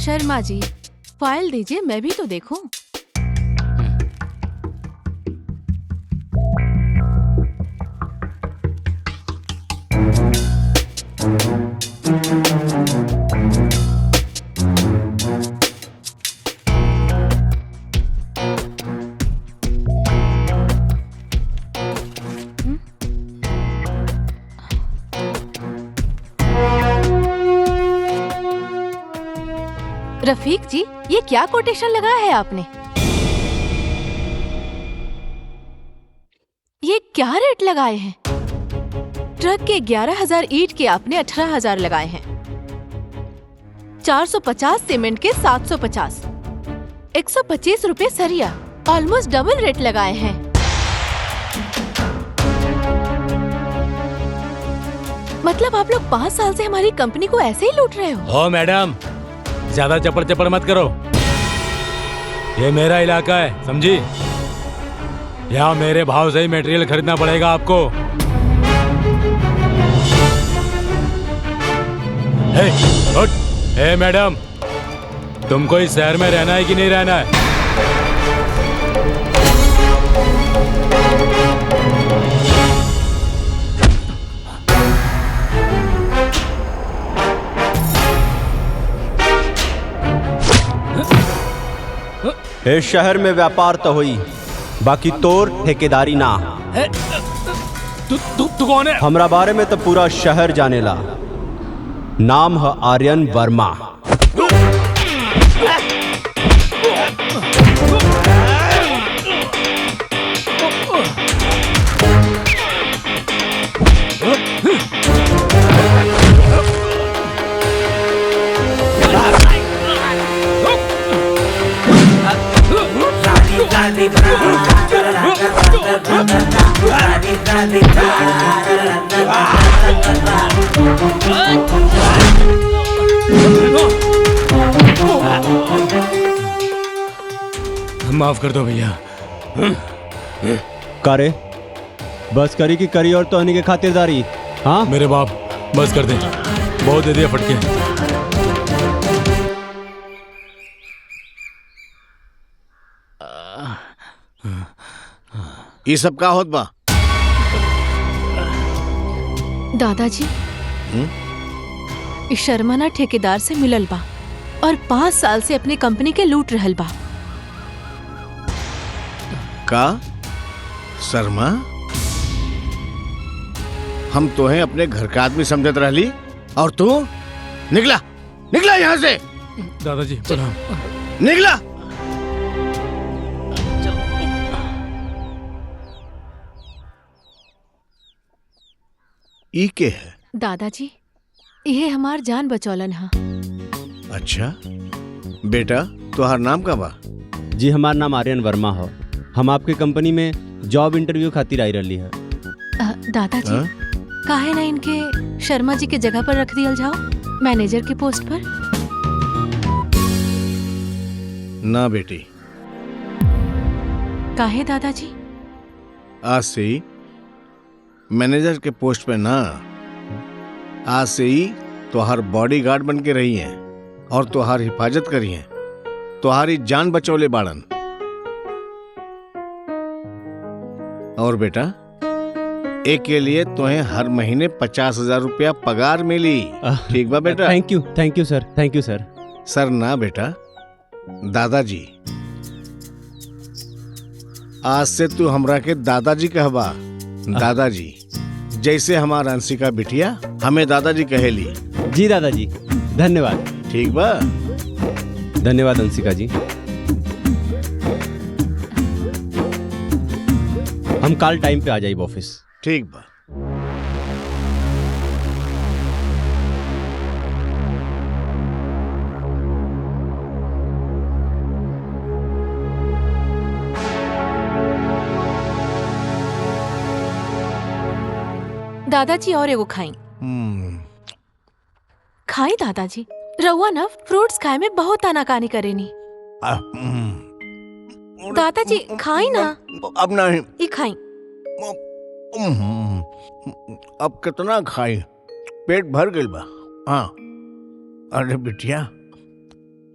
Sharma ji, file दीजिए, मैं भी तो देखूं। रफीक जी, ये क्या कोटेशन लगाया है आपने? ये क्या रेट लगाए हैं? ट्रक के 11,000 ईंट के आपने 18,000 लगाए हैं। 450 सीमेंट के 750, 125 रुपए सरिया, ऑलमोस्ट डबल रेट लगाए हैं। मतलब आप लोग 5 साल से हमारी कंपनी को ऐसे ही लूट रहे हो? ओ मैडम, ज्यादा चपड़ चपड़ मत करो। ये मेरा इलाका है, समझी? यहाँ मेरे भाव से ही मटेरियल खरीदना पड़ेगा आपको। हे मैडम, तुमको इस शहर में रहना है कि नहीं रहना है? इस शहर में व्यापार तो हुई, बाकी तोर ठेकेदारी ना। तू कौन है? हमरा बारे में तो पूरा शहर जानेला। नाम है आर्यन वर्मा। माफ कर दो भैया। करे बस करी की करी और तो हनी के खातिरदारी। हाँ मेरे बाप, बस कर दे, बहुत दे दिया फटके। ये सब का होत बा? दादाजी, इस शर्मा ना ठेकेदार से मिलल बा और 5 साल से अपनी कंपनी के लूट रहल बा। का शर्मा? हम तो हैं अपने घर का आदमी समझत रहली, और तू निकला निकला यहाँ से। दादाजी प्रणाम। निकला। ई के है? दादाजी, ये हमार जान बचौलन हा। अच्छा बेटा, तुहार नाम का बा? जी हमार नाम आर्यन वर्मा हो। हम आपके कंपनी में जॉब इंटरव्यू खातिर आई रही है। दादाजी, काहे ना इनके शर्मा जी के जगह पर रख दिया जाओ, मैनेजर के पोस्ट पर। ना बेटी। काहे दादाजी? आज से ही मैनेजर के पोस्ट पे ना, आज से ही तुहार बॉडीगार्ड बन के रही हैं और तुहार हिफाजत करी हैं, तुहारी जान बचौले बाड़न। और बेटा, एक के लिए तुम्हें हर महीने 50,000 रुपया पगार मिली। ठीक बा बेटा? Thank you sir, thank you sir. Sir ना बेटा, दादाजी। आज से तू हमरा के दादाजी कहबा। दादाजी, जैसे हमारा अंशिका बिटिया हमें दादाजी कहेली। जी दादाजी, धन्यवाद। ठीक बा? धन्यवाद अंशिका जी। हम कल टाइम पे आ जाइए ऑफिस। ठीक बा। दादाजी और एगो खाई। खाई दादाजी, रउआ ना फ्रूट्स खाए में बहुत आनाकानी करेनी। दादाजी खाई ना। अब नहीं। ये खाई। अब कितना खाई, पेट भर गई बा। हाँ, अरे बिटिया,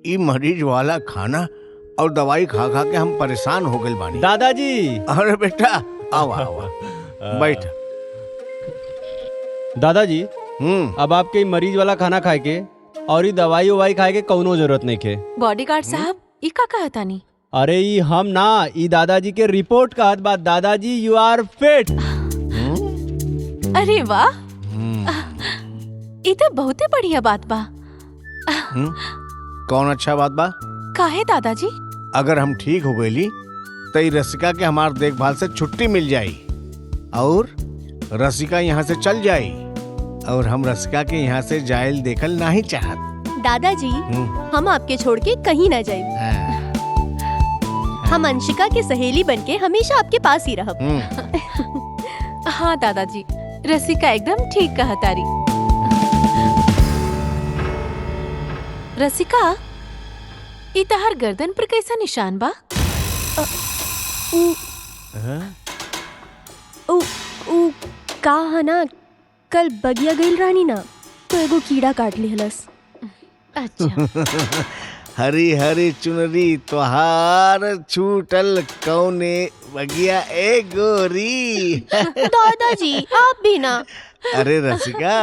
ई मरीज वाला खाना और दवाई खा खा के हम परेशान हो गए बानी। दादाजी। अरे बेटा आओ आओ बैठ। दादाजी अब आपके मरीज वाला खाना खाए के और ये दवाई उवाई खाए के कौनो जरूरत नहीं के। बॉडीगार्ड साहब ई का कहता नहीं। अरे ये हम ना, ये दादाजी के रिपोर्ट का बात। दादाजी यू आर फिट। अरे वाह, ये तो बहुत ही बढ़िया बात बा। कौन अच्छा बात बा? काहे दादाजी? अगर हम ठीक हो गईली तो ई रसिका के हमार देखभाल से छुट्टी मिल जाई और रसिका यहाँ से चल जाई और हम रसिका के यहाँ से जायल देखल नहीं चाहत। दादाजी हम आपके छोड़ के कहीं ना जाए। हम अंशिका की सहेली बनके हमेशा आपके पास ही रहब। हाँ दादाजी, रसिका एकदम ठीक कहतारी। रसिका, ई तहार गर्दन पर कैसा निशान बा? उ का है ना, कल बगिया गईल रानी ना तो एगो कीड़ा काट लिहलस। अच्छा। हरी हरी चुनरी तोहार छूटल कौने बगिया ए गोरी। दादाजी आप भी ना। अरे रसिका,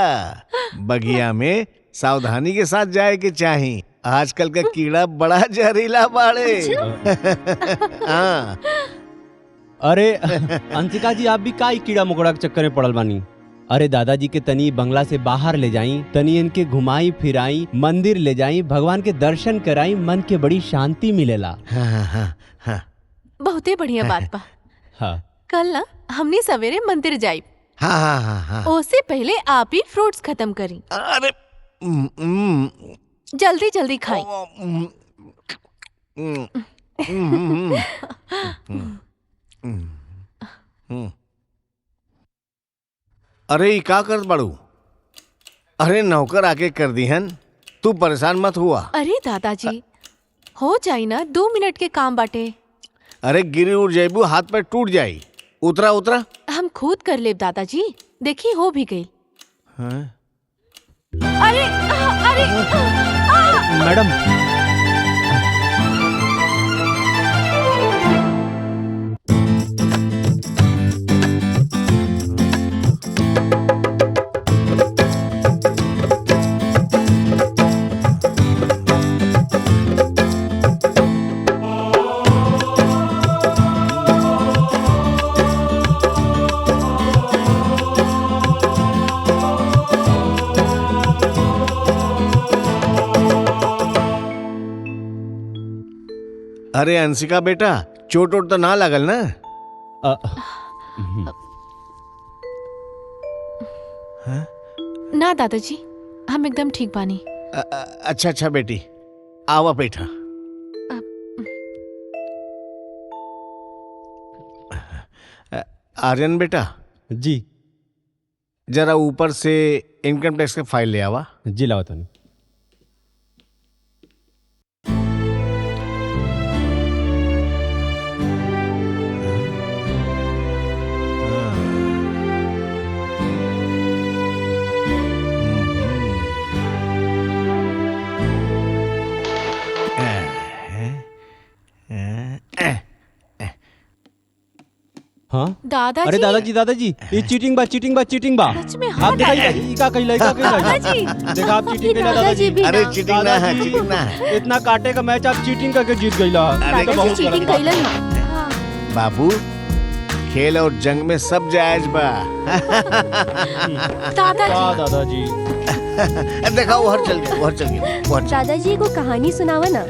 बगिया में सावधानी के साथ जाए के चाही। आजकल का कीड़ा बड़ा जहरीला बाड़े। हाँ। अरे अंशिका जी, आप भी का कीड़ा मकोड़ा के चक्कर में पड़ल बानी? अरे दादाजी के तनी बंगला से बाहर ले जाई, तनी इनके घुमाई फिराई, मंदिर ले जाई, भगवान के दर्शन कराई, मन के बड़ी शांति मिलेला। हाँ। बहुते बढ़िया बात बा। हाँ। कल ना हमने सवेरे मंदिर जाई। हाँ। उससे पहले आप ही फ्रूट्स खत्म करी। अरे जल्दी जल्दी खाई। अरे ई का करत बाड़ू? अरे नौकर आके कर दीहन, तू परेशान मत हुआ। अरे दादाजी हो जाई ना, 2 मिनट के काम बाटे। अरे गिरी उड़ जाइबू, हाथ पैर टूट जाई। उतरा उतरा। हम खुद कर ले दादाजी, देखी हो भी गई। हाँ? अरे अरे मैडम। अरे अंशिका बेटा, चोट वोट तो ना लगल ना? ना दादाजी, हम एकदम ठीक बानी। अच्छा बेटी, आवा बेटा। आर्यन बेटा जी। जरा ऊपर से इनकम टैक्स का फाइल ले आवा। जी लाओ तनी। हाँ? दादाजी। अरे दादाजी ये चीटिंग बा। सच में? आप देखा का कहिला दादाजी। देखा आप चीटिंग कइला दादाजी। अरे चीटिंग ना है। इतना काटे का मैच आप चीटिंग करके जीत गइला। दादाजी चीटिंग कइलन ना। हाँ। बाबू, खेल और जंग में सब जायज बा। दादाजी। देखा वो हर चल गया। दादाजी को कहानी सुनावा ना।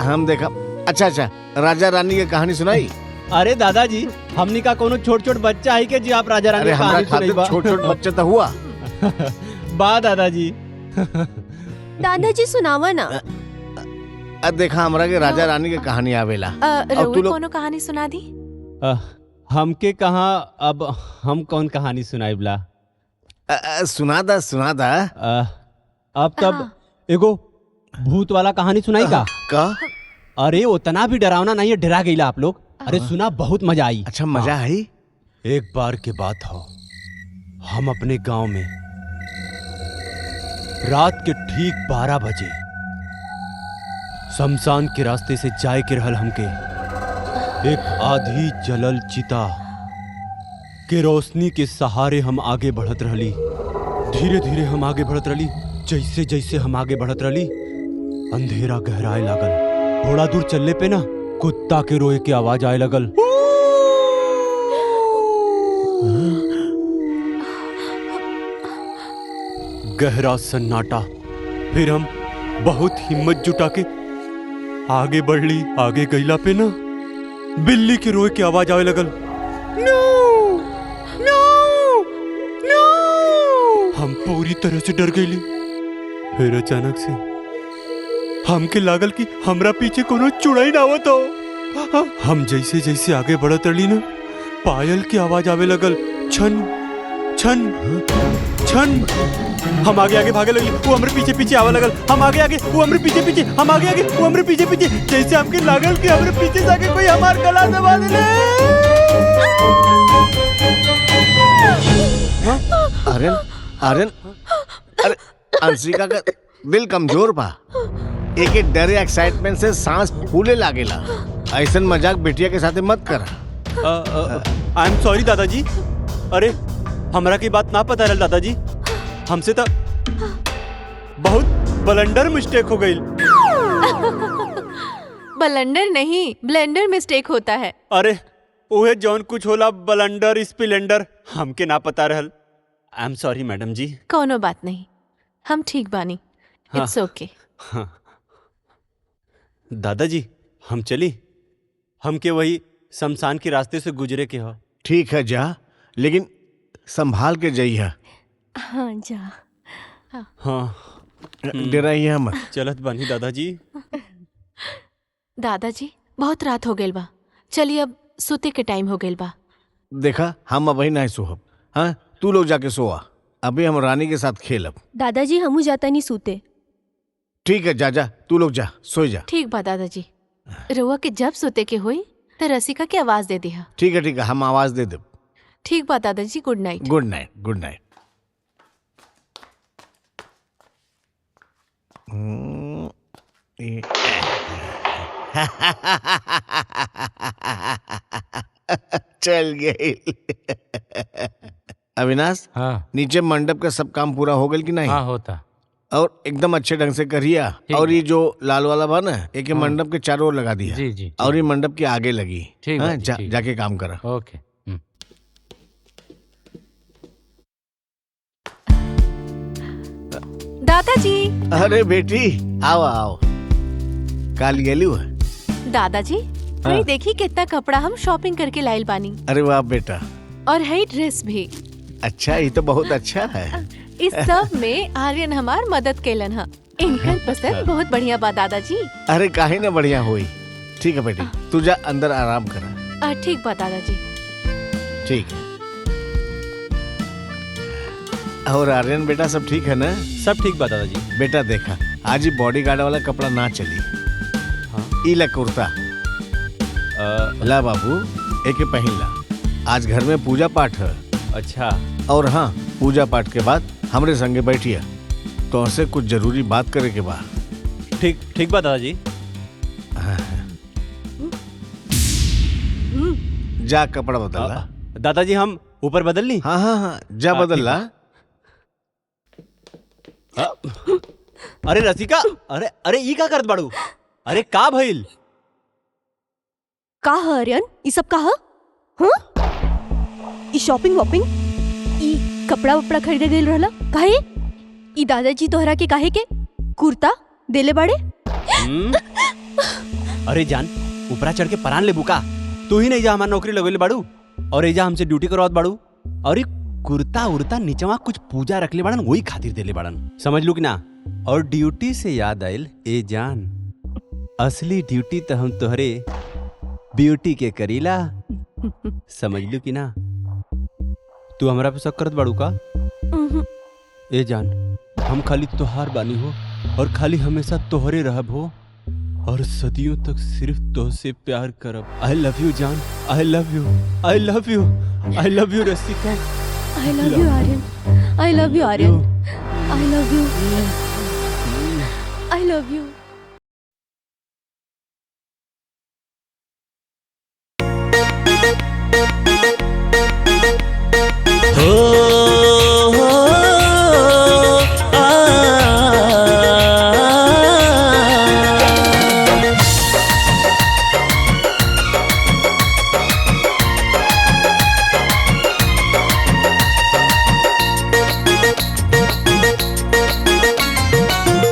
हम देखा। अच्छा राजा रानी की कहानी सुनाई? अरे दादाजी, हमनी का कोनो छोट बच्चा है के जी आप राजा रानी की कहानी सुनाई? छोट बच्चा तो हुआ बा दादाजी। दादाजी सुनावा ना। देखा हमरा के राजा रानी की कहानी आवेला। रोई कोनो कहानी सुना दी। हमके कहा, अब हम कौन कहानी सुनाई बला? सुना दा। अब तब एगो भूत वाला कहानी सुनाई का? अरे उतना भी डरावना नहीं है, डरा गईला आप लोग। अरे सुना, बहुत मजा आई। अच्छा मजा आई? एक बार की बात हो, हम अपने गांव में रात के ठीक 12 बजे शमशान के रास्ते से जाए के रहल हमके एक आधी जलल चिता के रोशनी के सहारे हम आगे बढ़त रहली। धीरे धीरे हम आगे बढ़त रहली। जैसे जैसे हम आगे बढ़त रहली अंधेरा गहराए लागल। थोड़ा दूर चलने पे ना कुत्ता के रोए की आवाज आए लगल। गहरा सन्नाटा। फिर हम बहुत हिम्मत जुटा के आगे बढ़ ली। आगे गईला पे ना बिल्ली के रोए की आवाज आवे लगल। नो नो नो। हम पूरी तरह से डर गईली। फिर अचानक से हमके लागल कि हमरा पीछे कोनो चुड़ैल ना आवत हो। हम जैसे जैसे आगे बढ़त रही ना पायल की आवाज आवे लगल। छन छन छन। हम आगे आगे भागे लगी। वो हमरे पीछे पीछे आवे लगल। हम आगे आगे वो हमरे पीछे पीछे। हम आगे आगे वो हमरे पीछे पीछे। जैसे हमके लागल कि हमरे पीछे से आके कोई हमार गला दबा देले। आर्यन आर्यन, अरे अंशिका का दिल कमजोर बा। एक एक डरे एक्साइटमेंट से सांस फूले लागेला। ऐसन मजाक बेटिया के साथे मत करा। आई एम सॉरी दादाजी। अरे हमरा की बात ना पता रहल दादाजी। हमसे तो बहुत ब्लंडर मिस्टेक हो गई। ब्लेंडर नहीं, ब्लेंडर मिस्टेक होता है। अरे ओहे जौन कुछ होला ब्लंडर स्प्लेंडर हमके ना पता रहल। आई एम सॉरी मैडम जी। कोनो बात नहीं, हम ठीक बानी। इट्स ओके। हाँ। दादाजी हम चली। हमके वही शमशान के रास्ते से गुजरे के हो। ठीक है जा, लेकिन संभाल के जाइए। हाँ जा। हाँ डराइए मत। चलत बानी दादाजी। दादाजी बहुत रात हो गइल बा, चलिए अब सोते के टाइम हो गइल बा। देखा हम अब नहीं सोहब। हाँ तू लोग जाके सोआ, अभी हम रानी के साथ खेलब। दादाजी हमू जाता नहीं सूते। ठीक है जा जा, तू लोग जा, सो जा। ठीक बा दादाजी। रउआ के जब सोते के होई तो रसिका के आवाज दे दिया। ठीक है हम आवाज दे दे। ठीक बा दादाजी। Good night. Good night good night. चल गई। अविनाश, हाँ नीचे मंडप का सब काम पूरा हो गया कि नहीं? हाँ होता। और एकदम अच्छे ढंग से करिया। ठीक और है। ये जो लाल वाला बा ना एक हाँ। मंडप के चारों ओर लगा दिया। जी जी ठीक। और ये मंडप के आगे लगी। ठीक हाँ, है जी, ठीक। जाके काम करा। ओके। दादाजी। अरे बेटी आओ आओ। काल गेलू है? दादाजी हाँ। अरे देखी कितना कपड़ा हम शॉपिंग करके लाइल बानी। अरे वाह बेटा, और है ड्रेस भी। अच्छा ये तो बहुत अच्छा है। इस सब में आर्यन हमार मदद केलन हा। इनकर पसंद बहुत बढ़िया बा दादाजी। अरे काहे ना बढ़िया हुई। ठीक है बेटी, तू जा अंदर आराम करा। ठीक बा दादाजी। ठीक है। और आर्यन बेटा सब ठीक है ना? सब ठीक बा दादाजी। बेटा देखा आज ही बॉडीगार्ड वाला कपड़ा ना चली। हाँ। ई ला कुर्ता ला बाबू, एक पहन ला। आज घर में पूजा पाठ है। अच्छा। और हाँ, पूजा पाठ के बाद हमरे संगे बैठिए, तो उससे कुछ जरूरी बात करे के बाद। ठीक ठीक बा दादाजी। जा कपड़ा बदल ला। दादाजी हम ऊपर बदल ली। हाँ हाँ हाँ जा हाँ, बदल ठीक ला। अरे रसिका, अरे अरे ई का करत बाड़ू? अरे का भइल? का है आर्यन? ई सब का है? हाँ? ई शॉपिंग वॉपिंग, ई कपड़ा वपड़ा खरीदे गइल रहला काहे? ई दादाजी तोहरा के काहे के कुर्ता देले बाड़े? अरे जान, ऊपरा चढ़ के परान ले बुका। तू ही नहीं जा हमार नौकरी लगेले बाड़ू और एजा हमसे ड्यूटी करवात बाड़ू। और ई कुर्ता उर्ता नीचवा कुछ पूजा रखले बाड़न, वही खातिर देले बाड़न। समझ लू कि ना? और ड्यूटी से याद आइल, ए जान असली ड्यूटी तो हम तोहरे ब्यूटी के करीला। समझ लू कि ना? तू हमरा पे शक करत बाड़ू का? ए जान, हम खाली तोहार बानी हो और खाली हमेशा तोहरे रहब हो और सदियों तक सिर्फ तोहसे प्यार करब। आई लव यू जान, I love you, I love you, I love you Rasika. I love you Aryan, I love you Aryan, I love you, I love you.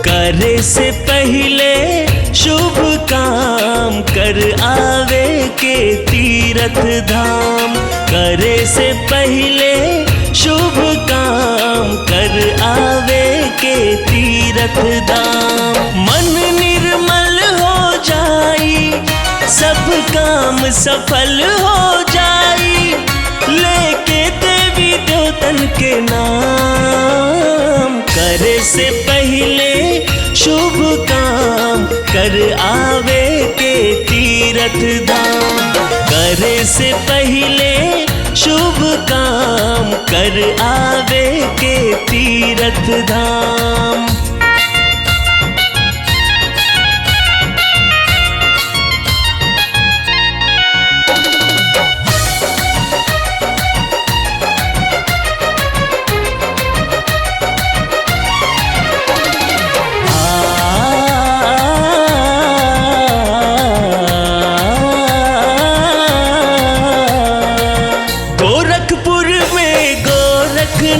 करे से पहले शुभ काम कर आवे के तीरथ धाम। करे से पहले शुभ काम कर आवे के तीरथ धाम। मन निर्मल हो जाई, सब काम सफल हो जाई, लेके देवी देवतन के नाम। करे से पहले शुभ काम कर आवे के तीरथ धाम। करे से पहले शुभ काम कर आवे के तीरथ धाम।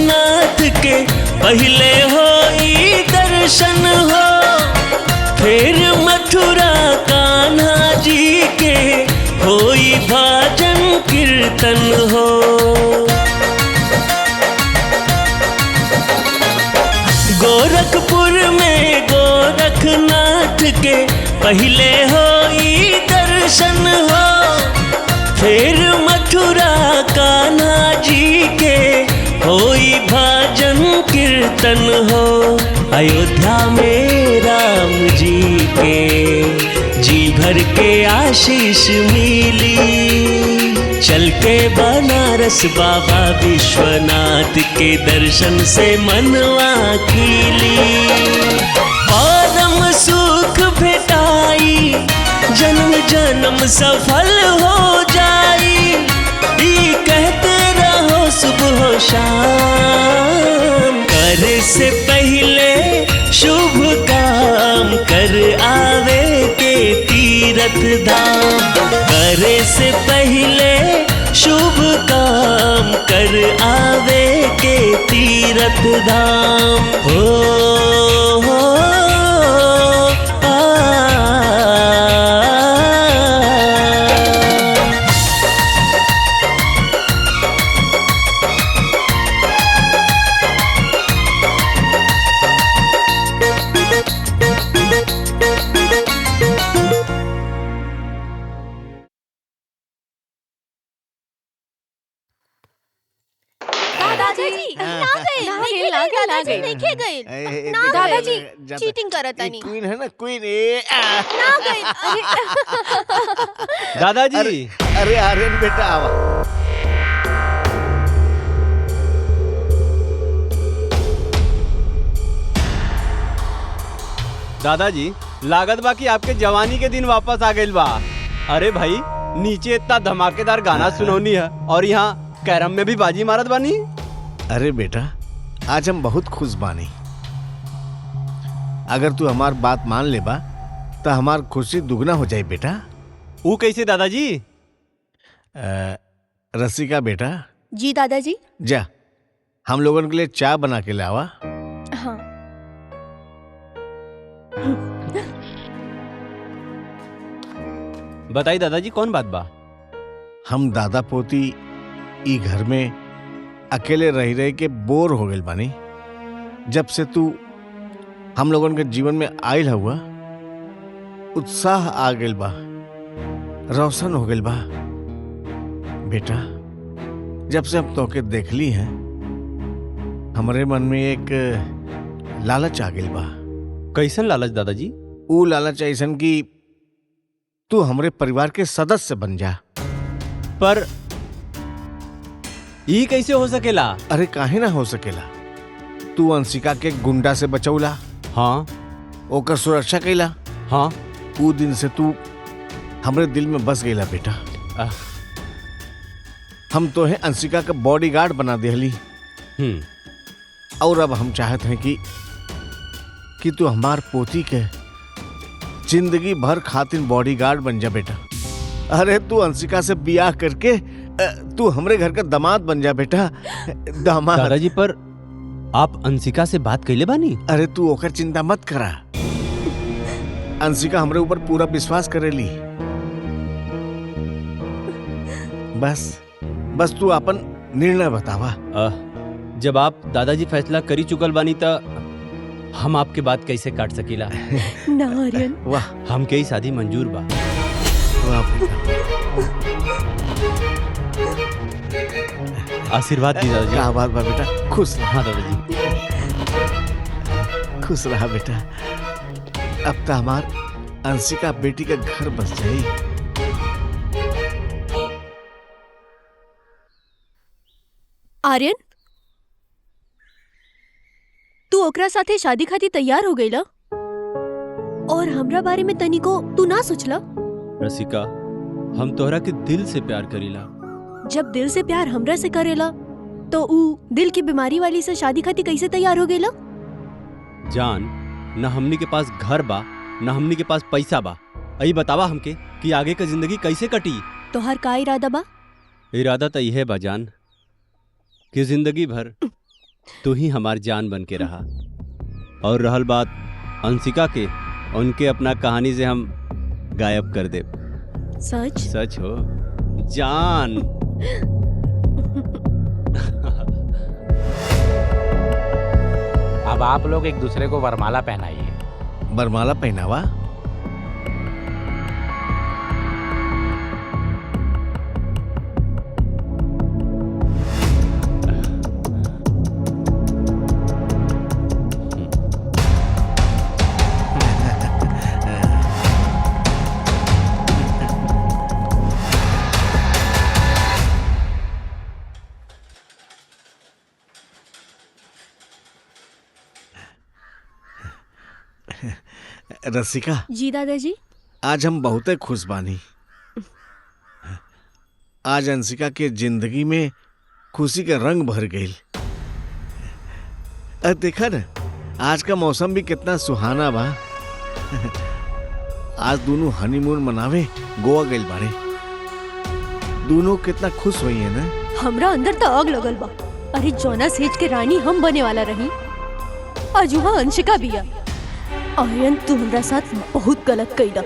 नाथ के पहले होई दर्शन हो, फिर मथुरा कान्हा जी के होई भजन कीर्तन हो। गोरखपुर में गोरखनाथ के पहले होई दर्शन हो, फिर मथुरा कान्हा जी के होई भजन कीर्तन हो। अयोध्या में राम जी के जी भर के आशीष मिली, चल के बनारस बाबा विश्वनाथ के दर्शन से मनवा खिली। परम सुख भेटाई, जन्म जन्म सफल हो जाई, ई कहते रहो सुबह शाम। करे से पहले शुभ काम कर आवे के तीरथ धाम। करे से पहले शुभ काम कर आवे के तीरथ धाम। हो दादाजी चीटिंग करत नहीं। क्वीन है ना, क्वीन ना गई। दादाजी अरे आर्यन बेटा आवा। दादाजी लागत बा कि आपके जवानी के दिन वापस आ गइल बा। अरे भाई नीचे इतना धमाकेदार गाना सुनौनी है और यहाँ कैरम में भी बाजी मारत बानी। अरे बेटा आज हम बहुत खुश बानी। अगर तू हमार बात मान ले बा तो हमार खुशी दुगना हो जाए बेटा। वो कैसे दादाजी? रसिका बेटा। जी दादाजी। जा हम लोगों के लिए चाय बना के लावा। हाँ। बताई दादाजी कौन बात बा? हम दादा पोती ई घर में अकेले रह रहे के बोर हो गए बानी। जब से तू हम लोगों के जीवन में आयल हुआ उत्साह आ गइल बा, रोशन हो गइल बा। बेटा जब से हम तोके देख ली हैं हमारे मन में एक लालच आ गइल बा। कैसन लालच दादाजी? वो लालच ऐसन कि तू हमरे परिवार के सदस्य बन जा। पर ये कैसे हो सकेला? अरे काहे ना हो सकेला। तू अंशिका के गुंडा से बचौला, हाँ ओकर सुरक्षा कैला। हाँ। ऊ दिन से तू हमरे दिल में बस गईला बेटा। हम तो है अंशिका का बॉडीगार्ड बना देहली, और अब हम चाहते हैं कि तू हमार पोती के जिंदगी भर खातिर बॉडीगार्ड बन जा बेटा। अरे तू अंशिका से बियाह करके तू हमरे घर का दामाद बन जा बेटा। दामाद। दादाजी पर आप अंशिका से बात कैले बानी? अरे तू ओकर चिंता मत करा, अंशिका हमरे ऊपर पूरा विश्वास करेली। बस तू अपन निर्णय बतावा। जब आप दादाजी फैसला करी चुकल बानी त हम आपके बात कैसे काट सकीला? ना आर्यन। वाह, हमके ही शादी मंजूर बा। वाह बेटा। आशीर्वाद दी दादाजी। क्या बात बा बेटा, खुश रहा। हाँ दादाजी, खुश रहा बेटा। अब तो हमार अंशिका बेटी का घर बस जाई। आर्यन, तू ओकरा साथे शादी खातिर तैयार हो गईला और हमरा बारे में तनिको तू ना सोचला? रसिका, हम तोहरा के दिल से प्यार करीला। जब दिल से प्यार हमरा से करेला तो ऊ दिल की बीमारी वाली से शादी खातिर कैसे तैयार हो गईला? जान, न हमनी के पास घर बा, न हमनी के पास पैसा बा। अई बतावा हमके कि आगे का जिंदगी कैसे कटी? तोहर का इरादा बा? इरादा तो यह बा जान कि जिंदगी भर तू ही हमार जान बन के रहा। और रहल बात अंशिका के, उनके अपना कहानी से हम गायब कर दे। सच? सच हो जान। अब आप लोग एक दूसरे को वरमाला पहनाइए। बरमाला पहनावा? रसिका जी दादाजी। आज हम बहुत खुश बानी। आज अंशिका के जिंदगी में खुशी के रंग भर गई। देखा न, आज का मौसम भी कितना सुहाना बा। आज दोनों हनीमून मनावे गोवा गइल बाड़े। दोनों कितना खुश हुई है ना। हमरा अंदर तो आग लगल बा। अरे जोना सेज के रानी हम बने वाला रही, आज वहाँ अंशिका भी है। आर्यन, तू हमरा साथ बहुत गलत कइला।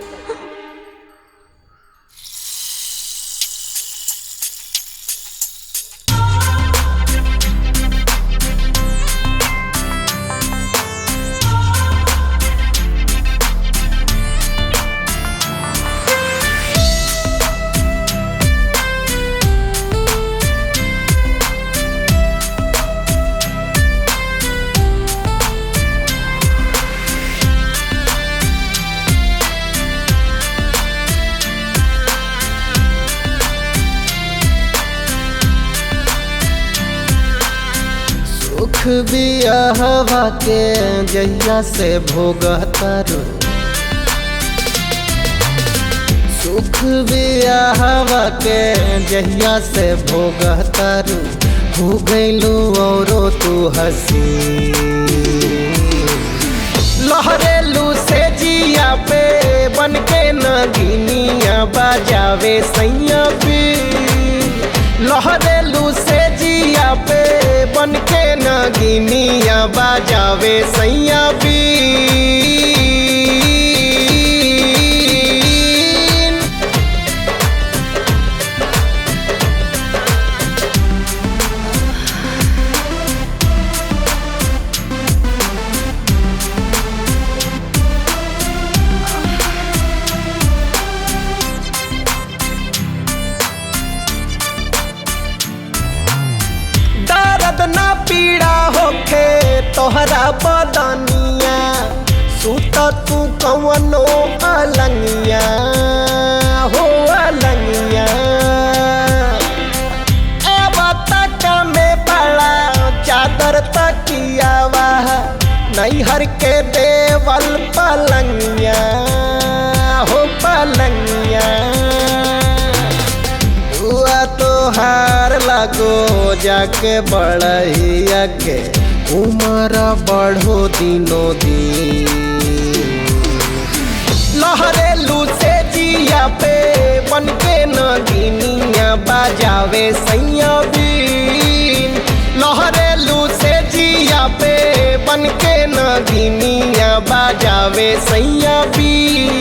बियाहवा के जहिया से भोगतारू, सुख बियाहवा के जहिया से भोगतारू, हो गइलू औरो तू हसी। लहरेलू से जिया पे बनके नगिनिया बजावे सैया पी। लहरेलू से जिया पे बनके नगिनिया बजावे सैया बीन। ना पीड़ा होखे तोहरा बदनिया, सुत तू कवनो अलंगिया हो अलंगिया। ए बतक में बड़ा चादर तकियावा नैहर के देवल पलंगिया हो पलंगिया दुआ तो हार लगो जाके बढ़िया के उम्र बढ़ो दिनों दिन लहरेलू से जिया पे बन के नगिनिया बजावे सैया बीन लहरेलू से जिया पे बन के नगिनिया बजावे सैया बीन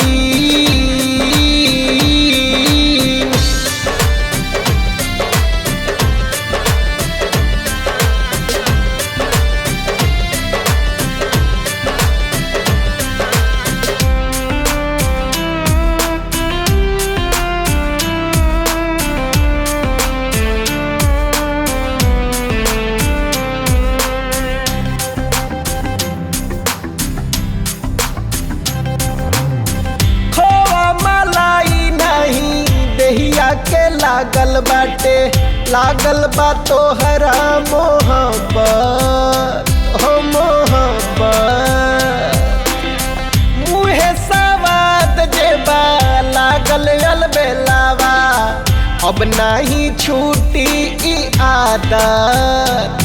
के लागल बाटे लागल बा तोहरा मोहब्बत हो मोहब्बत मुहे सवाद जेबा लागल अलबेलावा अब नहीं छूटी ई आदत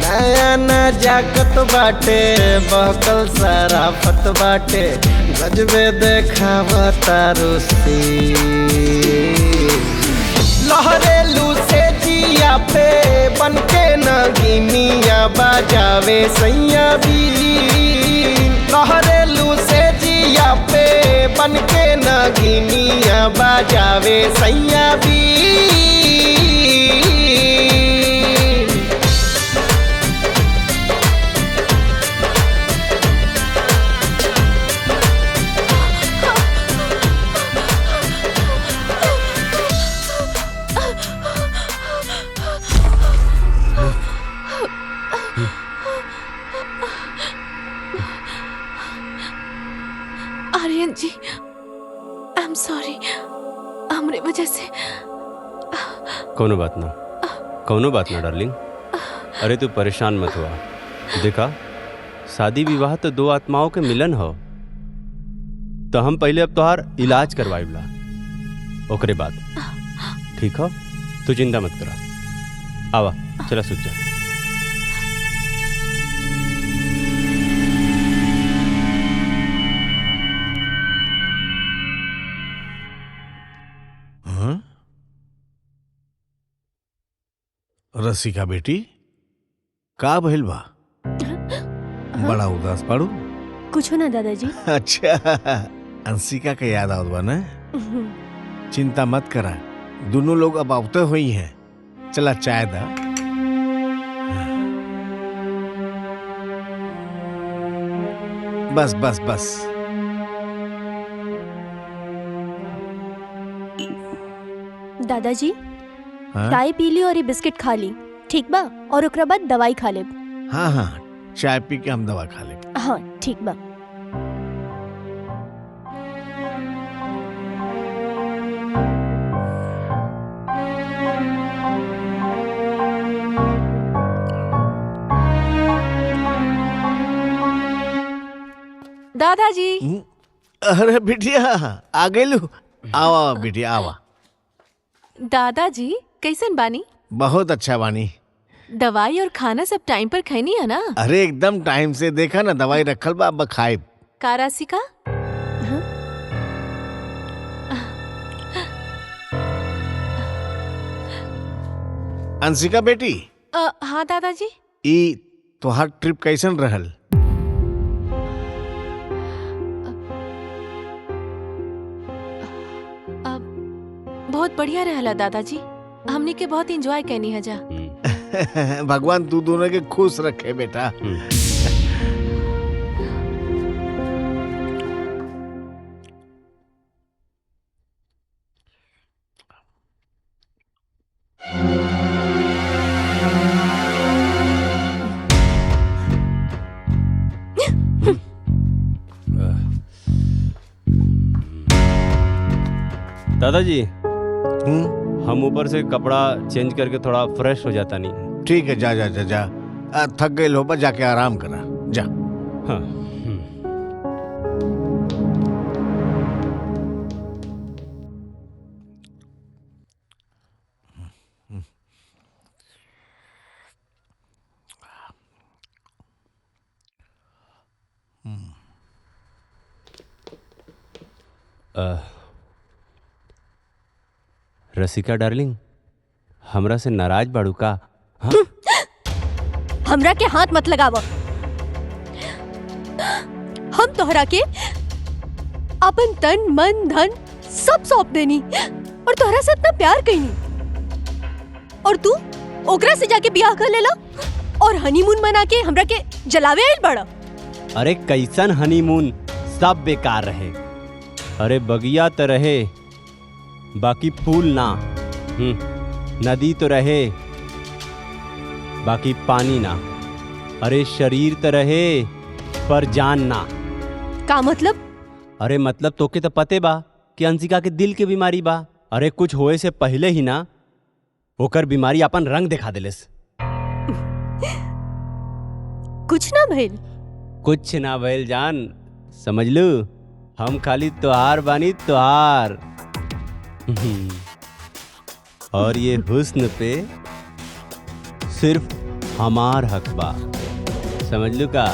नया नजाकत बाटे बहकल सराफत बाटे गजबे देखावता रुसी लहरेलू से जिया पे बन के नगिनिया बजावे सैया बीन लहरेलू से जिया पे बन के नगिनिया बजावे सैया बीन आर्यन जी आई एम सॉरी हमरे वजह से कोनो बात ना डार्लिंग। अरे तू परेशान मत हुआ। देखा शादी विवाह तो दो आत्माओं के मिलन हो तो हम पहले अब तोहार इलाज करवाइबला ओकरे बाद ठीक हो तू चिंता मत करा। आवा चला सूझ जा। रसिका बेटी का भइल बा बड़ा उदास पड़ू कुछ ना दादाजी। अच्छा अंशिका के याद आवत बा ना चिंता मत करा दोनों लोग अब आवते हुई हैं चला चाय दा बस बस बस दादाजी हाँ? चाय पी ली और ये बिस्किट खा ली ठीक बा और ओकरा बाद दवाई खा ले। हाँ हाँ चाय पी के हम दवा खा ले। हाँ ठीक बा। दादाजी अरे बिटिया आ गइलू आवा बिटिया आवा। दादाजी कैसन बानी? बहुत अच्छा बानी। दवाई और खाना सब टाइम पर खैनी है ना? अरे एकदम टाइम से देखा ना दवाई रखल बा अब खाइब। का राशिका? अंशिका बेटी हाँ दादाजी ई तोहार ट्रिप कैसन रहल? बहुत बढ़िया रहला दादाजी हमने के बहुत एंजॉय कैनी है जा। भगवान तू दोनों के खुश रखे बेटा। दादाजी हम ऊपर से कपड़ा चेंज करके थोड़ा फ्रेश हो जाता नहीं। ठीक है, जा जा जा जा। थक गए लो, बस जाके आराम करा, जा। हाँ। रसिका डार्लिंग, हमरा से नाराज बाड़ू का? हाँ? हमरा के हाथ मत लगाव। हम तोहरा के अपन तन मन धन सब सौंप देनी और तोहरा से इतना प्यार कईनी, और तू ओकरा से जाके ब्याह कर लेला और हनीमून मना के हमरा के जलावे आइल बड़ा। अरे कैसन हनीमून, सब बेकार रहे। अरे बगिया तो रहे, बाकी फूल ना। नदी तो रहे, बाकी पानी ना। अरे शरीर तो रहे, पर जान ना। का मतलब? अरे मतलब तोके तो पते बा कि अंशिका के दिल के बीमारी बा। अरे कुछ होए से पहले ही ना ओकर बीमारी अपन रंग दिखा देलेस। कुछ ना भइल? कुछ ना भइल जान, समझ लू। हम खाली त्योहार बानी, त्योहार। और ये हुस्न पे सिर्फ हमार हक बा, समझ लू का?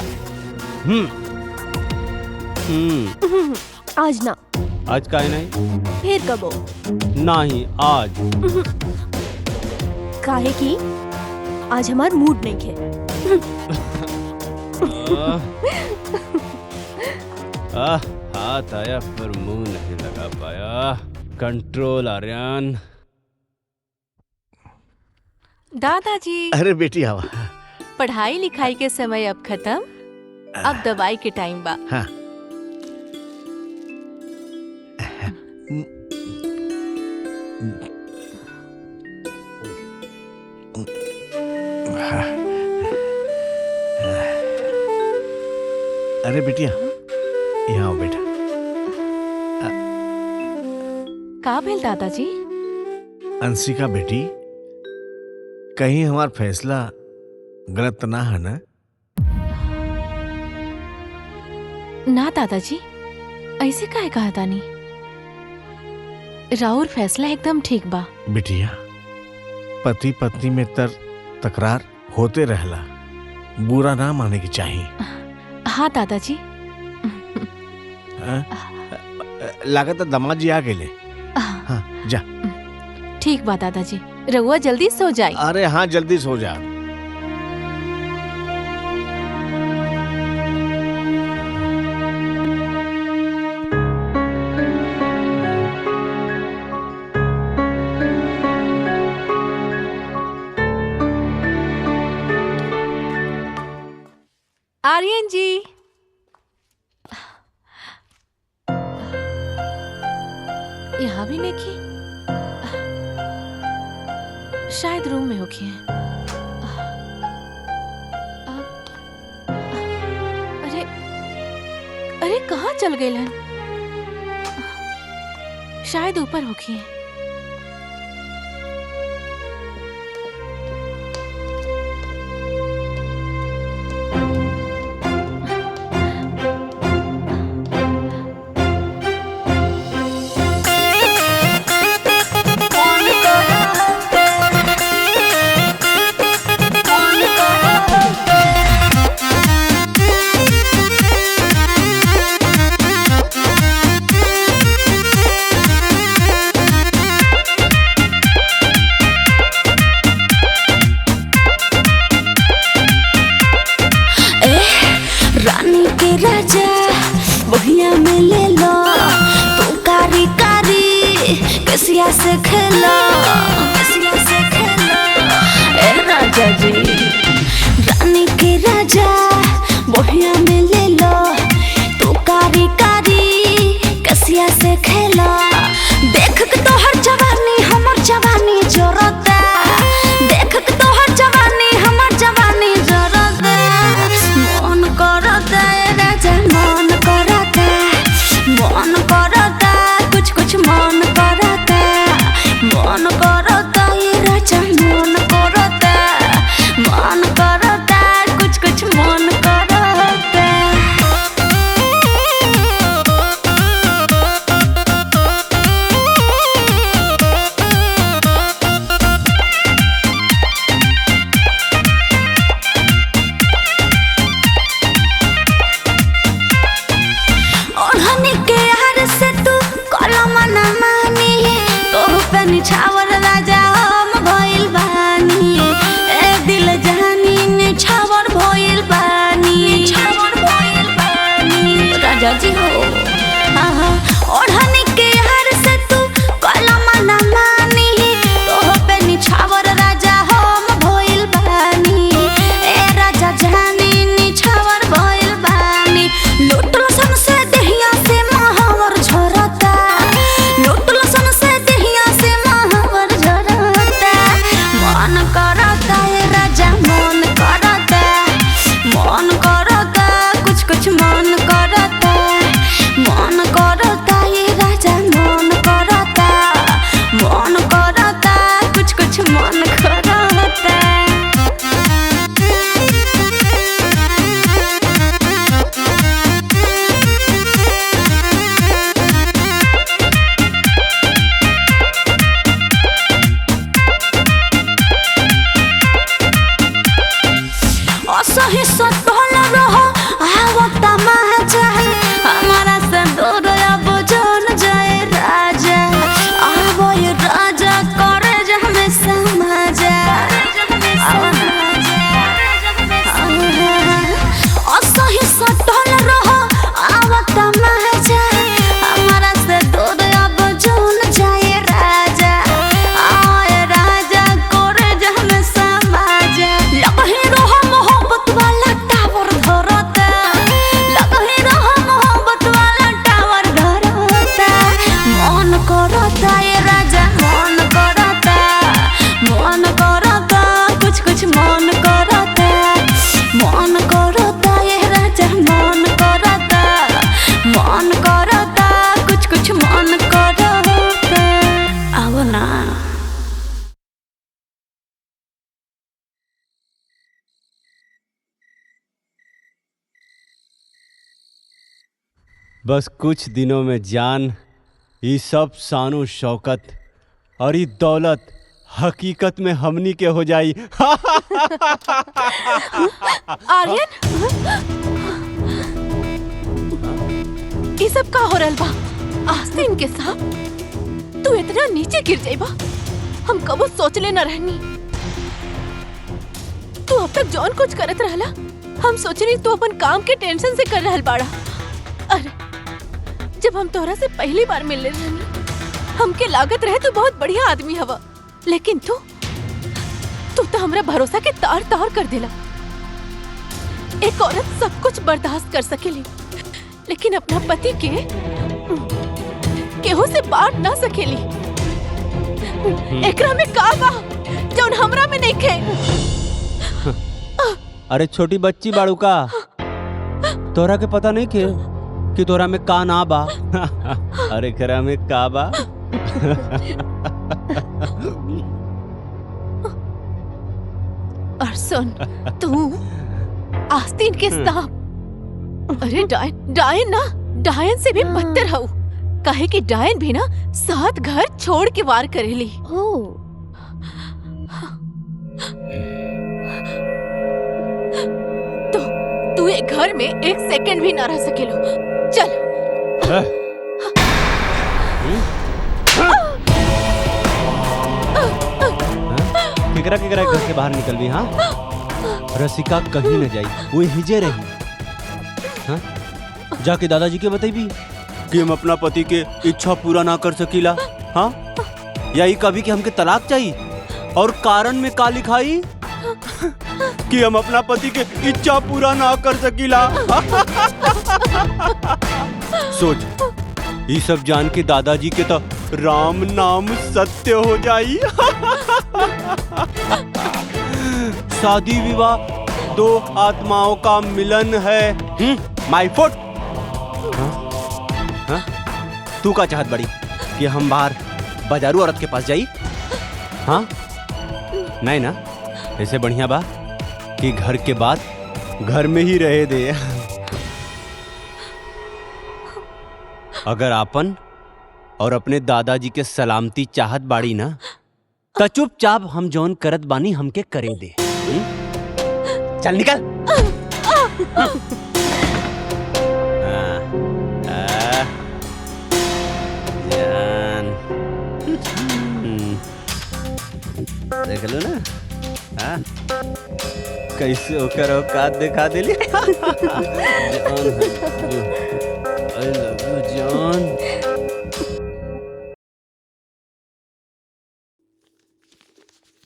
आज ना। आज काहे नहीं? फिर कबो? नहीं आज। काहे की आज हमार मूड नहीं है। हाथ आया पर मुंह नहीं लगा पाया। कंट्रोल आर्यन। दादाजी, अरे बेटी आवा। पढ़ाई लिखाई के समय अब खत्म, अब दवाई के टाइम बा। हाँ। अरे बेटिया, यहाँ आओ बेटा। का भेल दादाजी? अंशिका बेटी, कहीं हमारा फैसला गलत तो ना है ना? ना दादाजी, ऐसे काहे कहा तानी? राउर फैसला एकदम ठीक बा। बिटिया, पति पत्नी में तकरार होते रहला, बुरा ना माने की चाहिए। हाँ दादाजी। लागत दामाद जी आ गए। हाँ, जा। ठीक बा दादाजी, रहुआ जल्दी सो जाए। अरे हाँ, जल्दी सो जा। आर्यन जी, यहाँ भी नहीं, शायद रूम में होगी। अरे अरे कहाँ चल गए लन? शायद ऊपर होगी। निछावर राजा हम भइल बानी, ए दिल जानी निछावर भइल बानी, निछावर भइल बानी राजा जी हो। आहा ओढ़नी के हर से तू कलम ना मानी, तोह पे निछावर राजा हम भइल बानी, ए राजा जानी निछावर भइल बानी। लुटल सन से देहिया से महावर झरता, लुटल सन से देहिया से महावर झरता। मन करता ए राजा मन करता, मन करता कुछ कुछ मन करता, मन करता ये राजा मन करता, मन करता कुछ कुछ मन करता। असही सटल रहो आवता मजा, हमारा से दूर अब जान जाए राजा, आवो ये राजा करे जा हमें समझा। असही सटल रहो आवता मजा, हमारा से दूर अब जान जाए राजा, आए राजा करे जा हमें समझा। लगही रहो मोहब्बत वाला टावर धरता, लगही रहो मोहब्बत वाला टावर धरता। मन करता ये राजा मन करता, मन करता कुछ कुछ मन करता, मन करता ये राजा मन करता, मन करता कुछ कुछ मन करता। आओ ना। बस कुछ दिनों में जान ये सब शानो शौकत और ये दौलत हकीकत में हमनी के हो जाई। आर्यन, ये सब का हो रहल बा? आस्तीन के साथ तू इतना नीचे गिर जाइबा हम कबो सोचले न रहनी। तू अब तक जौन कुछ करत रहला हम सोचनी तू अपन काम के टेंशन से कर रहल बाड़ा। अरे जब हम तोहरा से पहली बार मिलने रहनी हमके लागत रहे तू बहुत बढ़िया आदमी हवा, लेकिन तू तो हमरा भरोसा के तार तार कर दिला। एक औरत सब कुछ बर्दाश्त कर सकेली लेकिन अपना पति के केहू से बांट ना सकेली। एकरा में का बा जौन हमरा में नहीं खे? अरे छोटी बच्ची बाड़ू का, तोरा के पता नहीं के कि तोरा में का ना बा? अरे करा में का बा? और सुन तू आस्तीन के सांप, अरे डायन ना, डायन से भी बदतर हूँ। काहे कि डायन भी ना 7 घर छोड़ के वार करेली। तू एक घर में 1 सेकंड भी ना रह सकेलो। चल केकरा केकरा घर के बाहर निकल भी। हाँ रसिका कहीं न जाई, वो हिजे रही। हाँ जाके दादाजी के बताई कि हम अपना पति के इच्छा पूरा ना कर सकीला। हाँ या ये कभी कि हमके तलाक चाहिए और कारण में का लिखाई कि हम अपना पति के इच्छा पूरा ना कर सकीला। सोच ये सब जान के दादाजी के तो राम नाम सत्य हो जाई। शादी विवाह 2 आत्माओं का मिलन है। माय फुट। तू का चाहत बड़ी कि हम बाहर बाजारू औरत के पास जाई? हाँ नहीं ना, ऐसे बढ़िया बा कि घर के बाद घर में ही रहे दे। अगर आपन और अपने दादाजी के सलामती चाहत बाड़ी ना तो चुपचाप हम जौन करत बानी हमके करे दे। चल निकल। जान। देखलू ना? हाँ? कैसे ओकर औकात दिखा दिली। जान आई लव यू जान।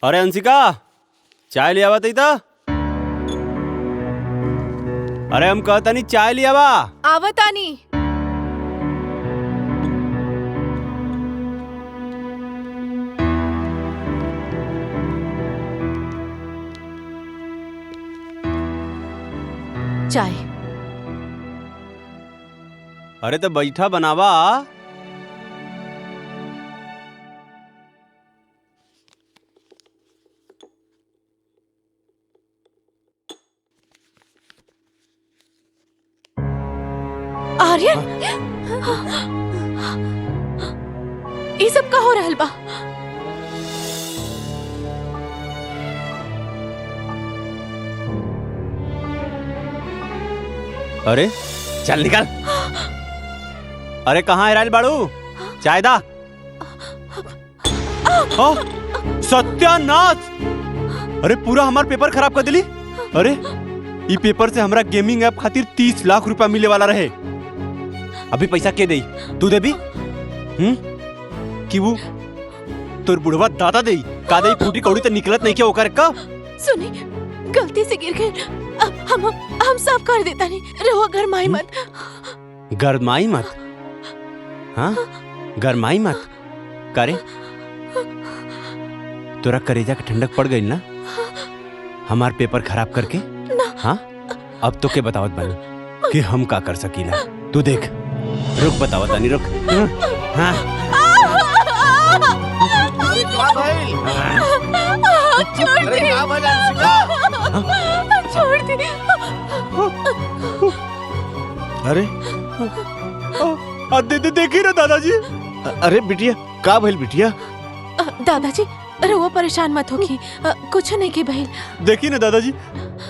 अरे अंशिका, चाय ले आवा तईता। अरे हम कहता नहीं चाय ले आवा। आवतानी। चाय। अरे तो बैठा बनावा। आर्यन, ये सब का हो रहल बा? अरे चल निकल। अरे कहाँ है रायल बाड़ू? चाय दा। ओ, सत्यानाश! अरे पूरा हमार पेपर खराब कर दिली। अरे ई पेपर से हमरा गेमिंग ऐप खातिर 30 लाख रुपया मिले वाला रहे। अभी पैसा के देई? तू देबी? कि वो तोर बुढ़वा दादा देई? का देई? फूटी कौड़ी तो निकलत नहीं के ओकर का? सुनी, गलती से गिर गए। हम साफ कर देता नहीं। रहो गरमाई मत। गरमाई मत? हाँ, गरमाई मत करे। तोरा करेजा के ठंडक पड़ गई ना हमार पेपर खराब करके? हाँ, अब तो के बतावत बानी कि हम का कर सकीला। तू देख, रुक बतावत बानी, रुक। हाँ, छोड़ दे। अरे देखी ना दादाजी। अरे बिटिया, का भइल बिटिया? दादाजी, रहुआ परेशान मत होगी। कुछ नहीं की भइल। देखी ना दादाजी,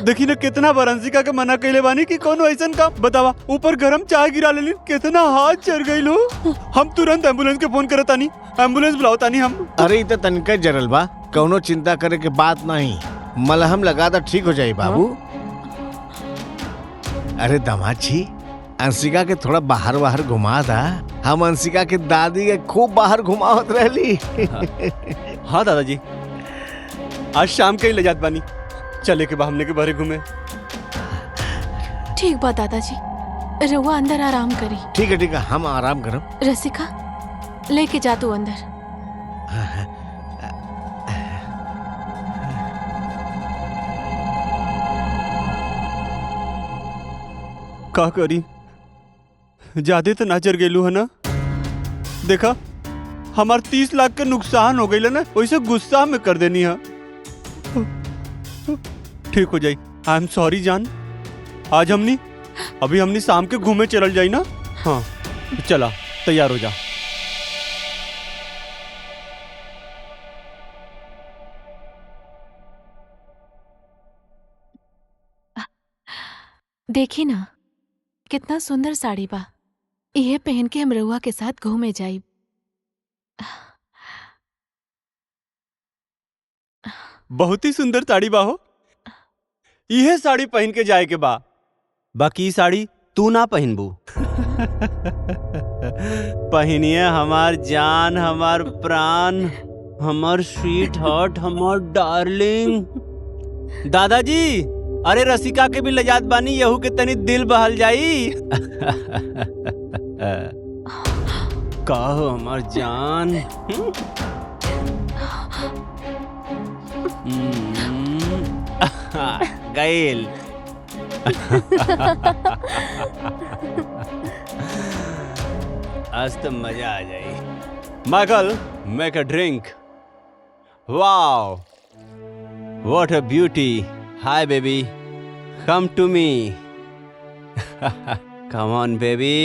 देखी ना कितना बार अंशिका के मना कइले बानी कि कोनो ऐसन काम बतावा। ऊपर गरम चाय गिरा लेली, कितना हाथ चढ़ गइल हो। हम तुरंत एम्बुलेंस के फोन करतानी, एम्बुलेंस बुलावतानी हम। अरे इत तनिका जरल बा, कौनो चिंता करे के बात नहीं। मलहम लगा तो ठीक हो जाई बाबू। अरे दामाद जी, अंशिका के थोड़ा बाहर बाहर घुमा था। हम अंशिका के दादी के खूब बाहर घुमावत रहली। हाँ दादाजी, आज शाम के ही ले जात बानी। चले के बा हमने के बारे घूमे। ठीक बा दादाजी, रहुआ अंदर आराम करी। ठीक है, हम आराम करब। रसिका, लेके जा तू अंदर। का करी, ज्यादा तो नाचर गेलू है ना। देखा, हमार 30 लाख के नुकसान हो गई ना, वैसे गुस्सा में कर देनी है। ठीक हो जाई। आई एम सॉरी जान। आज हमनी शाम के घूमे चल जाई ना। हाँ चला, तैयार हो जा। देखी ना, कितना सुंदर साड़ी बा। यह पहन के हम रहुआ के साथ घूमे जाई। बहुत ही सुंदर साड़ी बा हो। यह साड़ी पहन के जाए के बा। बाकी साड़ी तू ना पहनबू। पहनिए हमार जान, हमार प्राण, हमार स्वीट हार्ट, हमार डार्लिंग। दादाजी, अरे रसिका के भी ले जात बानी, यहू के तनी दिल बहल जाई। का हो हमार जान। गैल। आज तो मजा आ जाए। Michael, make a drink. Wow, what a beauty. Hi baby, come to me. Come on baby,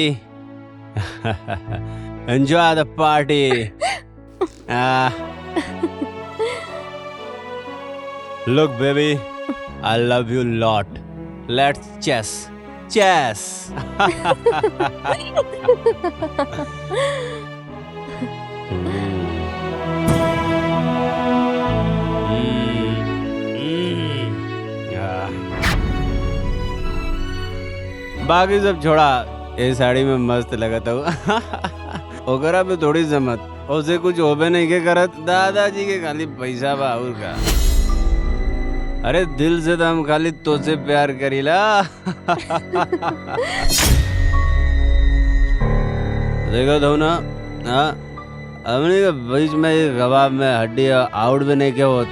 enjoy the party. Look baby, I love you lot. Let's chess. Chess. बाकी सब छोड़ा, ये साड़ी में मस्त लगता हूँ। ओकरा पे थोड़ी जमत, उसे कुछ होबे नहीं के करत, दादाजी के खाली पैसा बा और का। अरे दिल से तो हम खाली तोसे प्यार करीला। देखो तो ना, हाँ हमने के बीच में ये कबाब में हड्डी आउट भी नहीं क्या होत।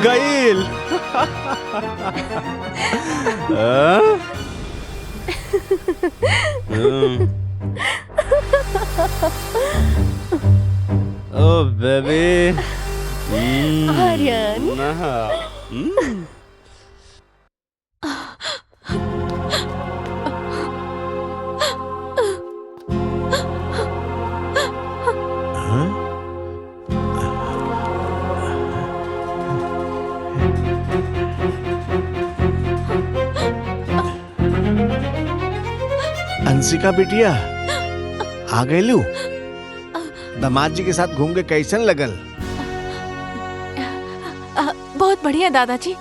गईल। ओ बेबी। आर्यन। अंशिका बिटिया आ गए लू। दामाद जी के साथ घूम के कैसन लगल? बहुत बढ़िया दादाजी,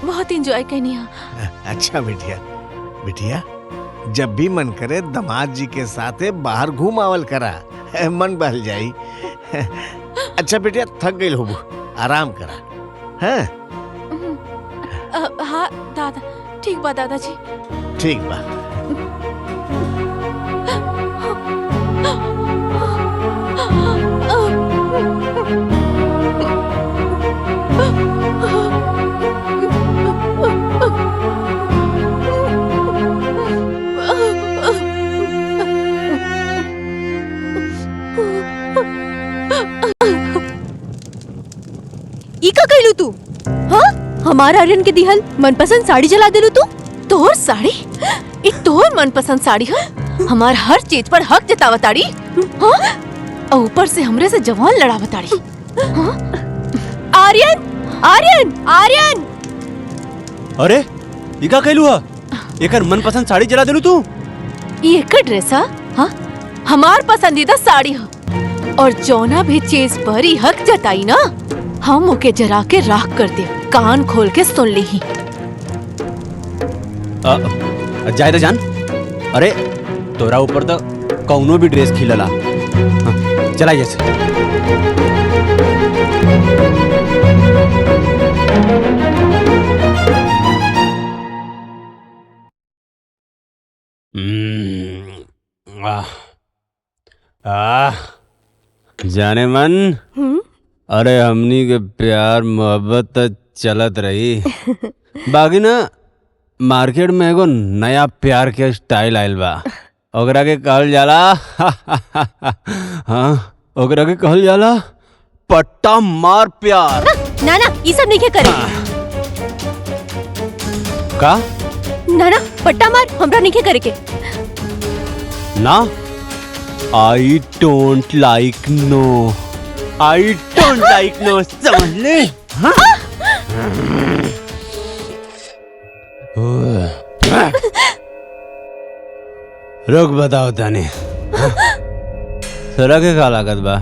बहुत एंजॉय करनी है। अच्छा बिटिया, बिटिया जब भी मन करे दामाद जी के साथ बाहर घूम आवल करा, मन बहल जाई। अच्छा बिटिया थक गई होबू, आराम करा। हाँ हाँ दादा, ठीक बा दादाजी। ठीक बा। ई का कहलू तू? हाँ हमारा आर्यन के दिहल मनपसंद साड़ी जला दिलू तू? तोर साड़ी? ई तोर मनपसंद साड़ी है? हमार हर चीज पर हक जतावताड़ी। हाँ? और ऊपर से हमरे से जवान लड़ावताड़ी। हाँ? आर्यन, आर्यन, आर्यन! अरे ई का कहलू हा? एकर मनपसंद साड़ी जला दिलू तू? ई एकर ड्रेस है? हाँ? हमार पसंदीदा साड़ी है और जौना भी चीज पर ही हक जताई ना, हम ओके जरा के राख कर दे। कान खोल के सुन ली ही। जायदा जान, अरे तोरा ऊपर तो कौनो भी ड्रेस खिलला। हाँ, चला जैसे। जाने मन, अरे हमनी के प्यार मोहब्बत तो चलत रही। बाकी ना मार्केट में एगो नया प्यार के स्टाइल आयल बा, ओकरा के कहल जाला हाँ ओकरा के कहल जाला पट्टा मार प्यार। ना ना ये सब नहीं करे। का? ना ना पट्टा मार हमरा नहीं करे के। ना, I don't like no, I don't लाइक नो, समझ ले? हाँ? रुक बताओ तानी, सरा के का लागत बा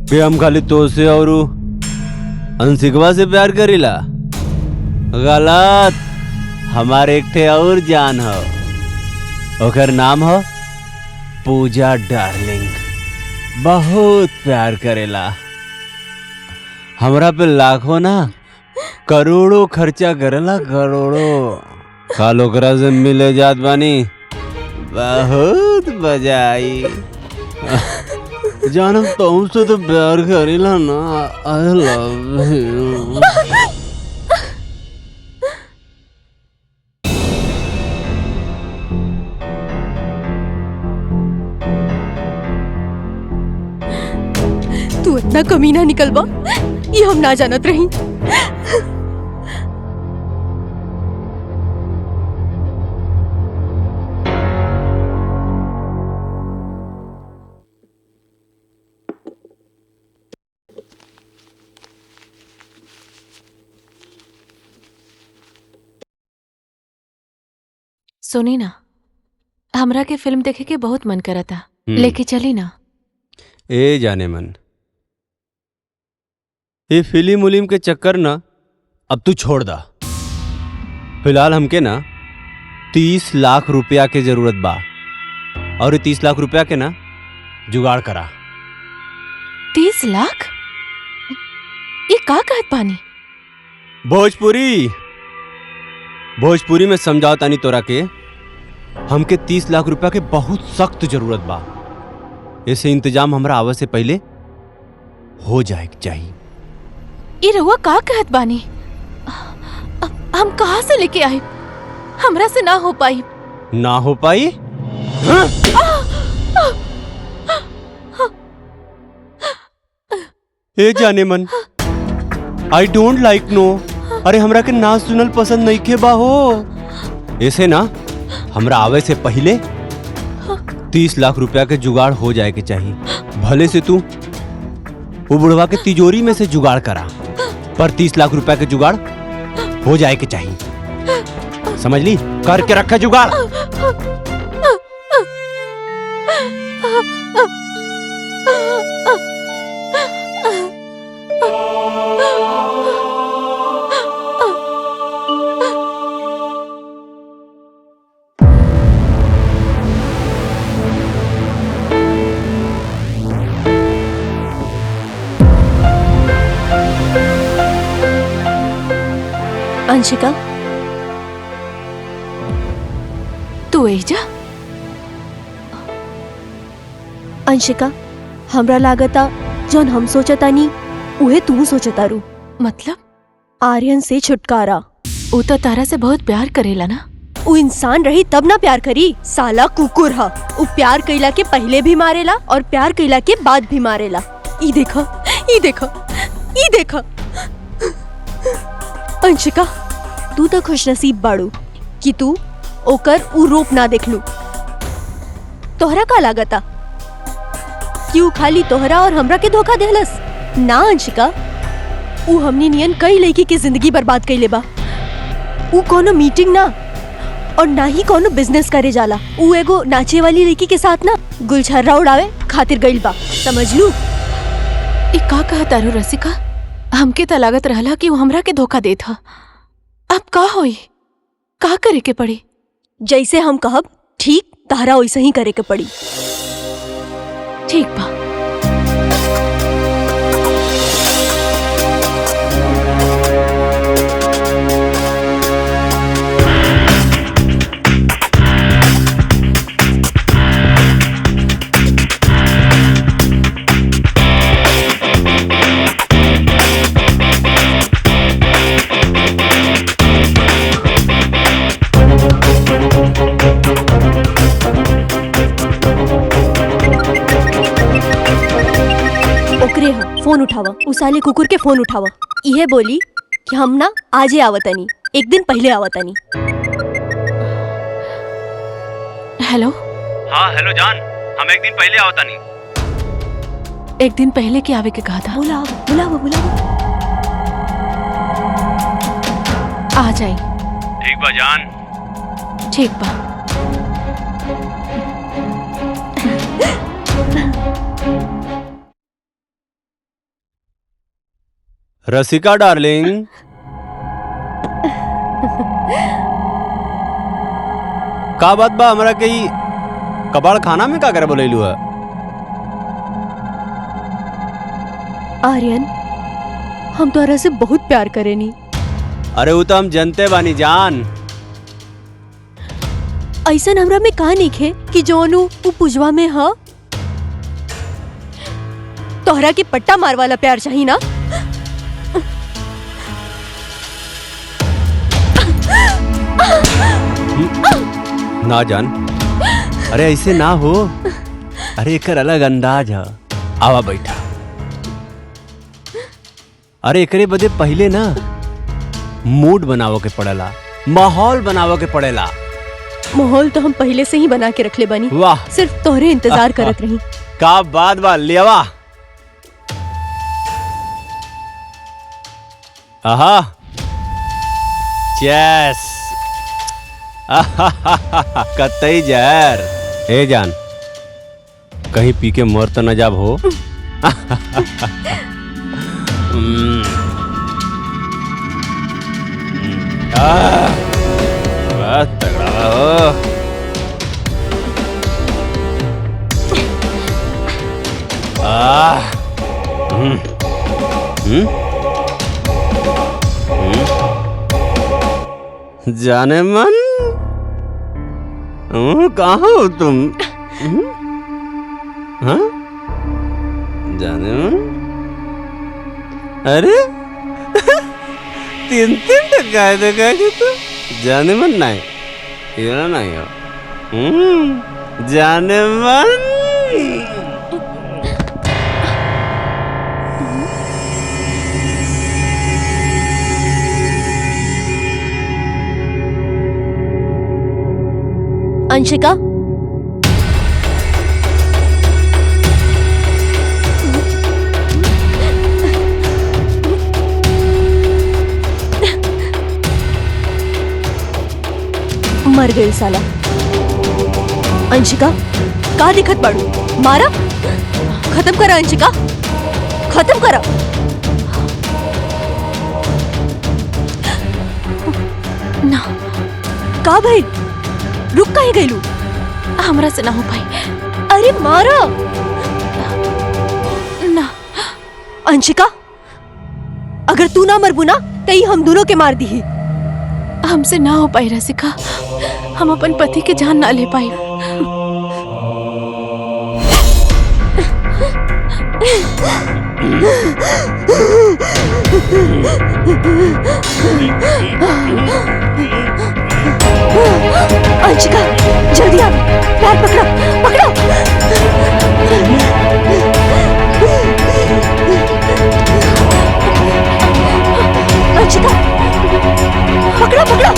कि हम खाली तो से और अंशिकवा से प्यार करीला? गलत। हमारे एक ठे और जान हो, ओकर नाम हो पूजा डार्लिंग। बहुत प्यार करेला, हमरा पे लाखों ना करोड़ों खर्चा करेला, करोड़ों। काल ओकरा से मिले जात बानी, बहुत मजा आई। जानम तुमसे तो प्यार करेला ना, आई लव यू। तू इतना कमीना निकलबा ये हम ना जानत रही। सुनी ना, हमरा के फिल्म देखे के बहुत मन करा था, लेके चली ना। ए जाने मन, ये फिल्म उलिम के चक्कर ना अब तू छोड़ दा। फिलहाल हमके ना 30 लाख रुपया के जरूरत बा, और ये 30 लाख रुपया के ना जुगाड़ करा। 30 लाख? ये का कहत पानी? भोजपुरी में समझाओ तानी तोरा के, हमके 30 लाख रुपया के बहुत सख्त जरूरत बा। ऐसे इंतजाम हमरा आवे से पहले हो जाए चाहिए। ये रहुआ का कहत बानी? हम कहाँ से लेके आए? हमरा से ना हो पाई। ना हो पाई? ए जाने मन, आई डोंट लाइक नो। अरे हमरा के ना सुनल पसंद नहीं के बा हो। ऐसे ना हमरा आवे से पहले 30 लाख रुपया के जुगाड़ हो जाए के चाहिए। भले से तू वो बुढ़वा के तिजोरी में से जुगाड़ करा, पर 30 लाख रुपया के जुगाड़ हो जाए के चाहिए। समझ ली? करके रखा जुगाड़। अंशिका, तू एजा? अंशिका, हमरा लागता जौन हम सोचतानी उहे तू सोचतारू। मतलब? आर्यन से छुटकारा। वो तो तारा से बहुत प्यार करेला ना। उ इंसान रही तब ना प्यार करी। साला कुकुर हा। उ प्यार कइला के पहले भी मारेला और प्यार कइला के बाद भी मारेला। ई देखा, ई देखा, ई देखा। अंशिका, तू तो खुशनसीब बाड़ू कि तू ओकर उ रूप ना देखलू। तोहरा का लागता कि उ खाली तोहरा और हमरा के धोखा देहलस? ना अंशिका, उ हमनी नियन कई लड़की के जिंदगी बर्बाद कइले बा। उ कोनो मीटिंग ना और ना ही कोनो बिजनेस करे जाला। उ एगो नाचे वाली लड़की के साथ ना गुलछर्रा उड़ावे खातिर गइल बा। समझ लू? ई का कहत तारू रसिका? हमके त लागत रहला कि वो हमरा के धोखा देत ह। अब का होई? का करे के पड़ी? जैसे हम कहब ठीक तारा वैसे ही करे के पड़ी। ठीक बा। ओकरे हा, फोन उठावा। उस साले कुकुर के फोन उठावा। इहे बोली कि हम ना आजे आवतनी, एक दिन पहले आवतनी। हेलो। हाँ हेलो जान, हम एक दिन पहले आवता नहीं। एक दिन पहले के आवे के कहा था। बुलाओ बुलाओ बुलाओ। आ जाई। ठीक बा जान। ठीक बा। रसिका डार्लिंग, का बात बा? हमरा के ई कबाड़ खाना में का करे बोलैलू है? आर्यन, हम तोरा से बहुत प्यार करेनी। अरे वो तो हम जनते बानी जान। ऐसन हमरा में का नइखे कि जोनु उ पुजवा में ह। तोहरा के पट्टा मार वाला प्यार चाहिए ना? ना जान, अरे ऐसे ना हो। अरे एकर अलग अंदाज है। आवा बैठा। अरे एकरे बदे पहले ना मूड बनावो के पड़ेला, माहौल बनावो के पड़ेला। माहौल तो हम पहले से ही बना के रखले बानी। वाह, सिर्फ तोहरे इंतजार करत रही। का बात बा, लियावा। आहा, चेस। कतई जहर। ए जान, कहीं पी के मर तो न जाब हो। बहुत तगड़ा हो। जाने मन, कहाँ हो तुम? हाँ? जाने मन, अरे 3-3 टका के तुम जाने मन नहीं, ये नहीं हो। जाने मन। अंशिका, मर गई साला। अंशिका, का दिखत बाड़ू? मारा, खत्म करा अंशिका, खत्म करा। ना, का भाई रुक काहे गईलू? हमरा से ना हो पाई। अरे मारा ना। अंशिका, अगर तू ना मरबू ना तई हम दोनों के मार दी। हमसे ना हो पाई रसिका, हम अपन पति के जान ना ले पाई। अंशिका, जल्दी आ, पैर पकड़ो, पकड़ो। अंशिका, पकड़ो, पकड़ो।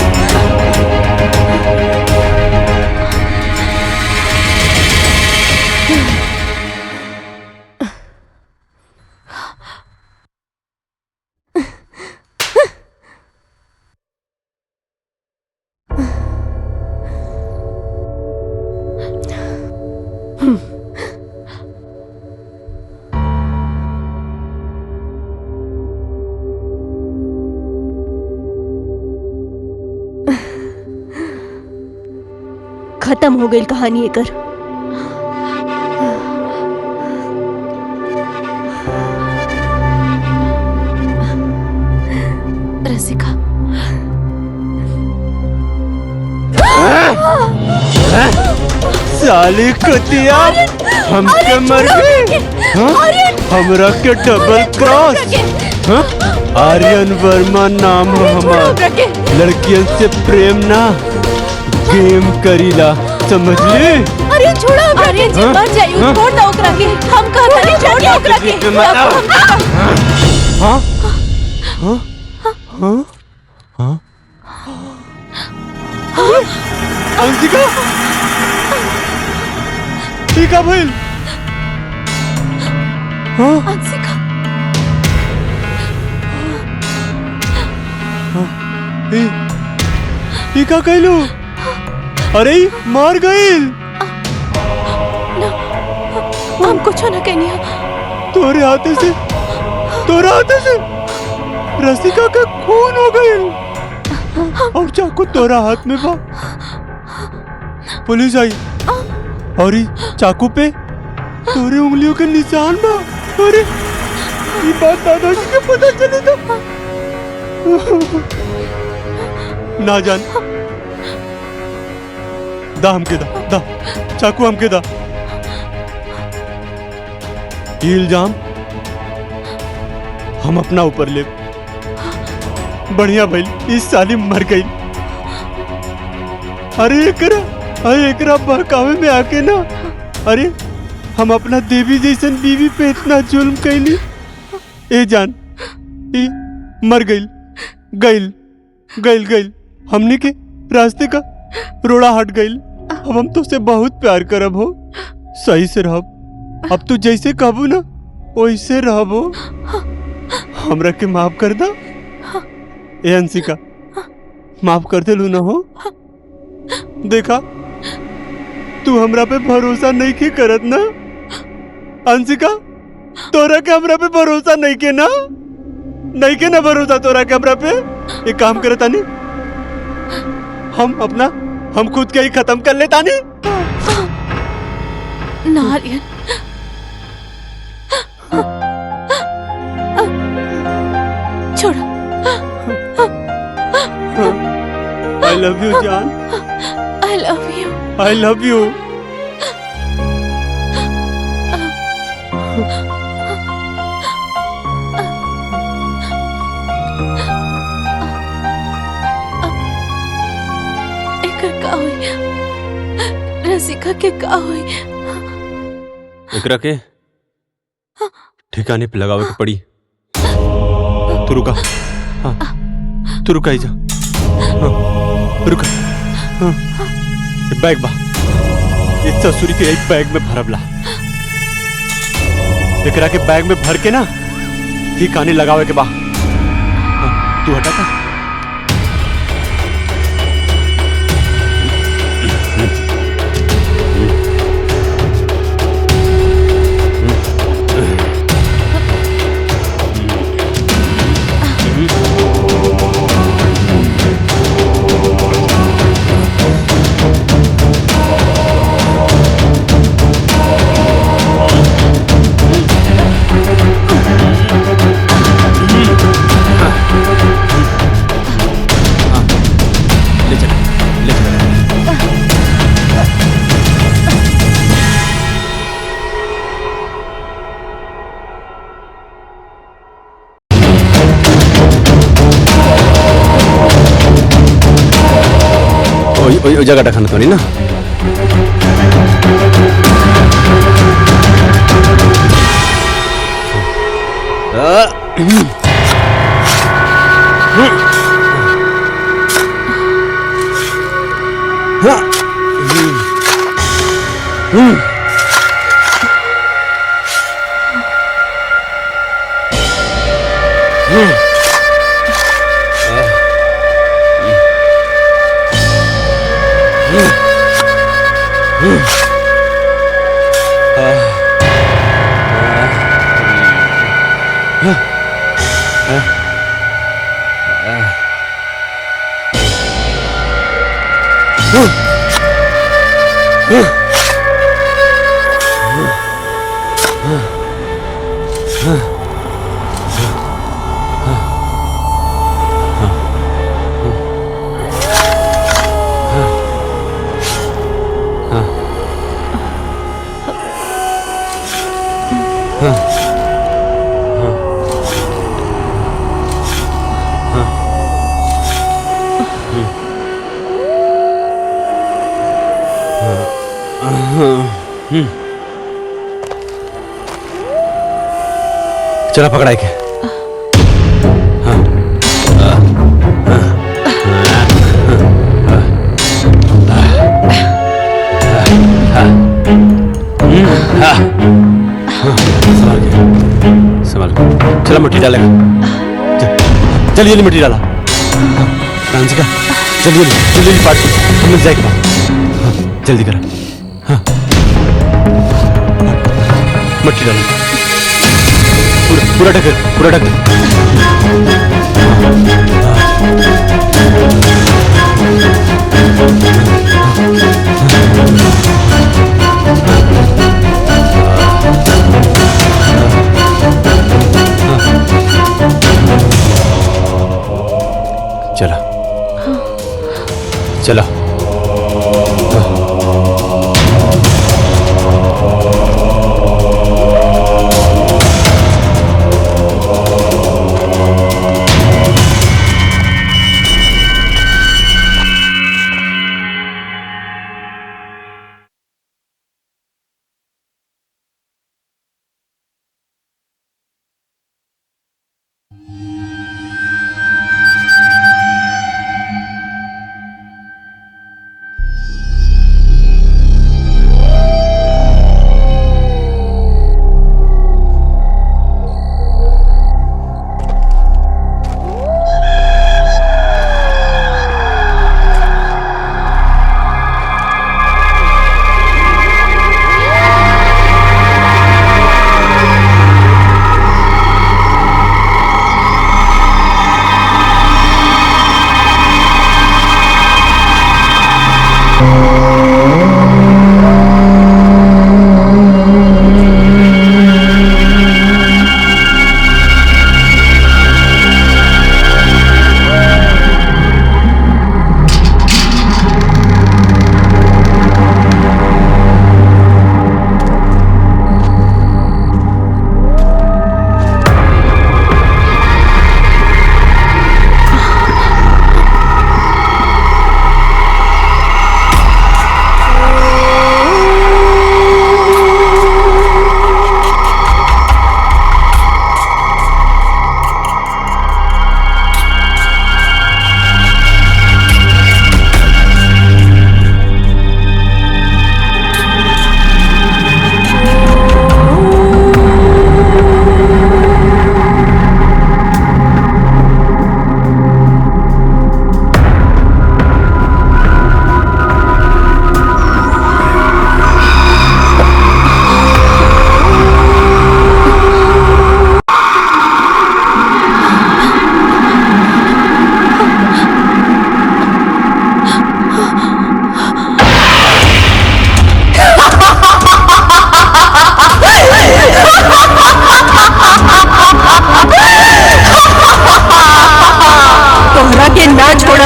खत्म हो गई कहानी एकर। रसिका, साली कुतिया, हमके मर गई। हमरा के डबल क्रॉस। आर्यन वर्मा नाम हमार। लड़कियन से प्रेम ना, गेम करीला, समझ ली? अरे छोड़ो, अरे जी मर जाइयो, छोड़ दो ओकरा के। हम कहत नहीं, छोड़ दो ओकरा के। हाँ? हाँ? हाँ? हाँ? अंशिका, ठीक है भाई। हाँ? अंशिका, ई का कहलू? अरे मार गई। हम कुछ ना कहनी। तोरे हाथे से रसिका का खून हो गई और चाकू तोरा हाथ में बा। पुलिस आई और चाकू पे तोरे उंगलियों के निशान बा। अरे ये बात दादाजी के पता चले तो ना जान। दा हमके दा चाकू हमके दा। ये इल्जाम हम अपना ऊपर ले। बढ़िया भाई, इस साली मर गई। अरे एकरा बहकावे में आके ना, अरे हम अपना देवी जैसन बीवी पे इतना जुल्म कैली। ए जान, ई मर गईल। हमने के रास्ते का रोड़ा हट गईल। अब हम तुझसे बहुत प्यार करब हो, सही से रहब। अब तू जैसे कहबू ना वैसे रहब हो। हमरा के माफ कर दा। ए अंशिका, माफ कर दे लू ना हो। देखा, तू हमरा पे भरोसा नहीं की करत ना अंशिका? तोरा के हमरा पे भरोसा नहीं के ना? नहीं के ना भरोसा तोरा के हमरा पे? एक काम करे तानी, हम खुद के ही खत्म कर ले तानी। ना आर्यन, छोड़ो। आई लव यू जान, I love you. I love you. एकर का हुई? रसिका के का हुई? एकरा के ठिकाने पे लगावे के पड़ी। तू रुका, हाँ, तू रुका ही जा, हाँ, रुका। हाँ, बैग बा, इस ससुरी के एक बैग में भरबला। एकरा के बैग में भर के ना ठिकाने लगावे के बा। हाँ, तू हटा था। ওই জায়গাটা খানা তো না चला पकड़ाए के संभाल के चला मिट्टी डालेगा जल्दी जल्दी मिट्टी डाला रांझिका जल्दी जल्दी जल्दी पार्टी मिल जाएगा जल्दी करा मिट्टी डालो पूरा ढक चला चला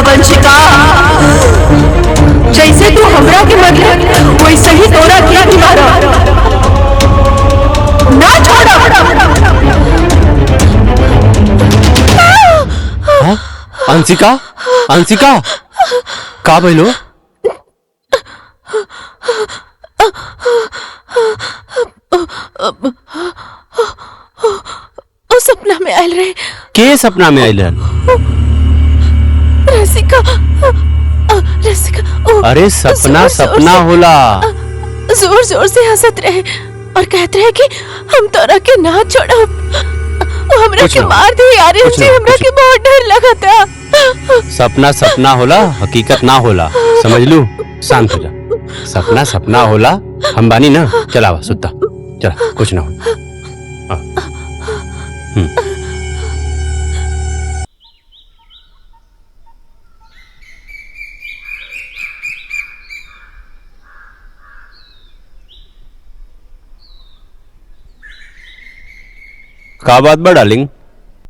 वंशिका, जैसे तू हमरा के मरले वैसे ही तोरा के भी मारा ना छोड़ो। हाँ? अंशिका, अंशिका, का भइलो? ओ सपना में आयल रहे। के सपना में आइल हन? रसिका, रसिका। अरे सपना सपना होला। जोर जोर से हंसत रहे और कहते रहे कि हम तोरा के ना छोड़ब। हमरा के मार दे यार, जी हमरा के बहुत डर लगा था। सपना सपना होला, हकीकत ना होला, समझ लू। शांत हो जा। सपना सपना होला, हम बानी ना। चलावा सुत्ता, चला, कुछ ना हो। का बात बा डार्लिंग,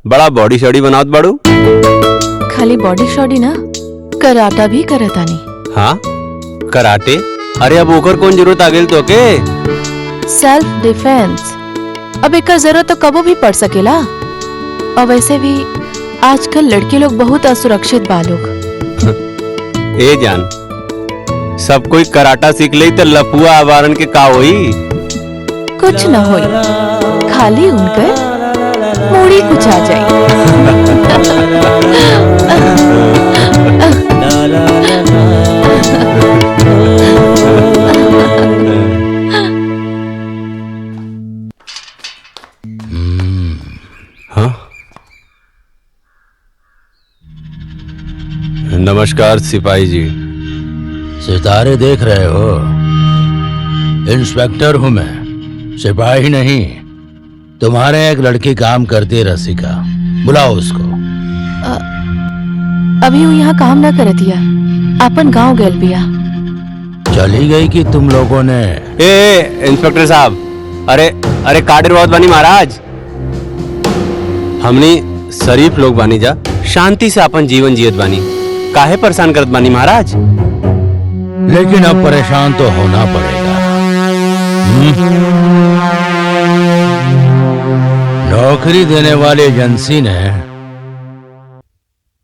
बड़ा बॉडी शॉडी बनावत बाड़ू। खाली बॉडी शॉडी ना, कराटा भी करतानी। हाँ, कराटे? अरे अब ओकर कौन जरूरत आ गेल तो के? Self defence. अब एक जरूरत तो कबो भी पड़ सकेला। और वैसे भी आजकल लड़के लोग बहुत असुरक्षित बा लोग। ए जान, सब कोई कराटा सीख ले तो लपुआ आवारन के का होई? कुछ ना होई, खाली उनकर मूड़ी कुछ आ जाए। हाँ? नमस्कार सिपाही जी। सितारे देख रहे हो? इंस्पेक्टर हूं मैं, सिपाही नहीं। तुम्हारे एक लड़की काम करती है, रसिका। बुलाओ उसको। अभी वो यहाँ काम ना कर दिया, अपन गांव गेल बिया। चली गई कि तुम लोगों ने? ए इंस्पेक्टर साहब, अरे अरे काडर बहुत बानी महाराज। हमनी शरीफ लोग बानी जा, शांति से अपन जीवन जियत बानी, काहे परेशान करत बानी महाराज? लेकिन अब परेशान तो होना पड़ेगा। नौकरी देने वाली एजेंसी ने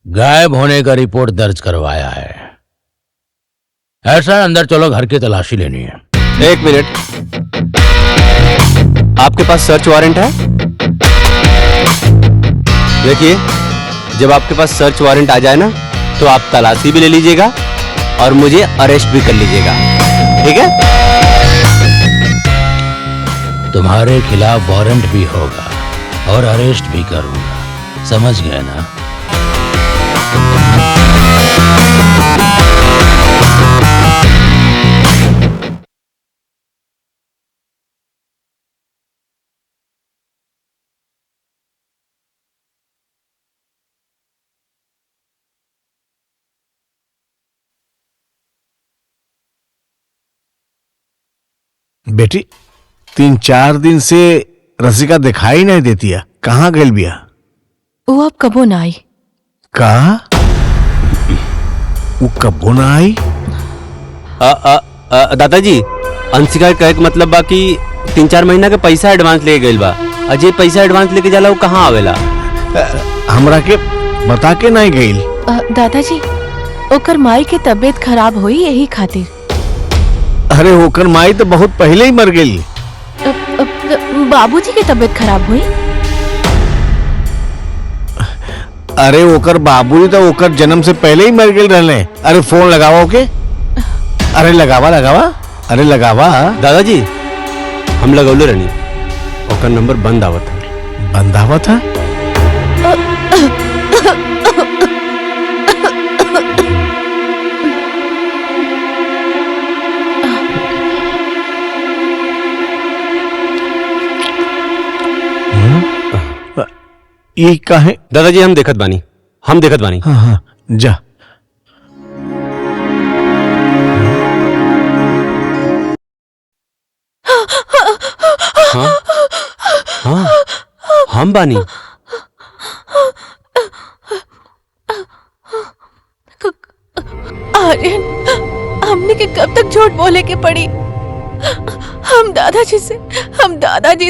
गायब होने का रिपोर्ट दर्ज करवाया है। ऐसा अंदर चलो, घर की तलाशी लेनी है। एक मिनट, आपके पास सर्च वारंट है? देखिए, जब आपके पास सर्च वारंट आ जाए ना, तो आप तलाशी भी ले लीजिएगा और मुझे अरेस्ट भी कर लीजिएगा, ठीक है? तुम्हारे खिलाफ वारंट भी होगा और अरेस्ट भी करूंगा, समझ गए ना? बेटी 3-4 दिन से रसिका दिखाई नहीं देती है, कहाँ गल बिया? वो अब कबो ना आई। कहा? वो कबो ना आई? दादाजी, अंशिका के कहे के मतलब बा कि 3-4 महीना के पैसा एडवांस ले गइल बा। अजय पैसा एडवांस लेके जाला, वो कहाँ आवेला? हमरा के बता के नहीं गइल। दादाजी, ओकर माई के तबीयत खराब हुई, यही खातिर। अरे होकर माई तो बहुत पहले ही मर गई। बाबूजी की तबीयत खराब हुई? अरे ओकर बाबूजी तो ओकर जन्म से पहले ही मर गए रहने। अरे फोन लगावा ओके। अरे लगावा लगावा, अरे लगावा। दादाजी, हम लगौले रहनी, ओकर नंबर बंद आवत था। बंद आवत था? ये काहे? दादाजी, हम देखत बानी, हम देखत बानी। हाँ हाँ, जा। हाँ हाँ, हम बानी। आर्यन, हमने के कब तक झूठ बोले के पड़ी? हम दादाजी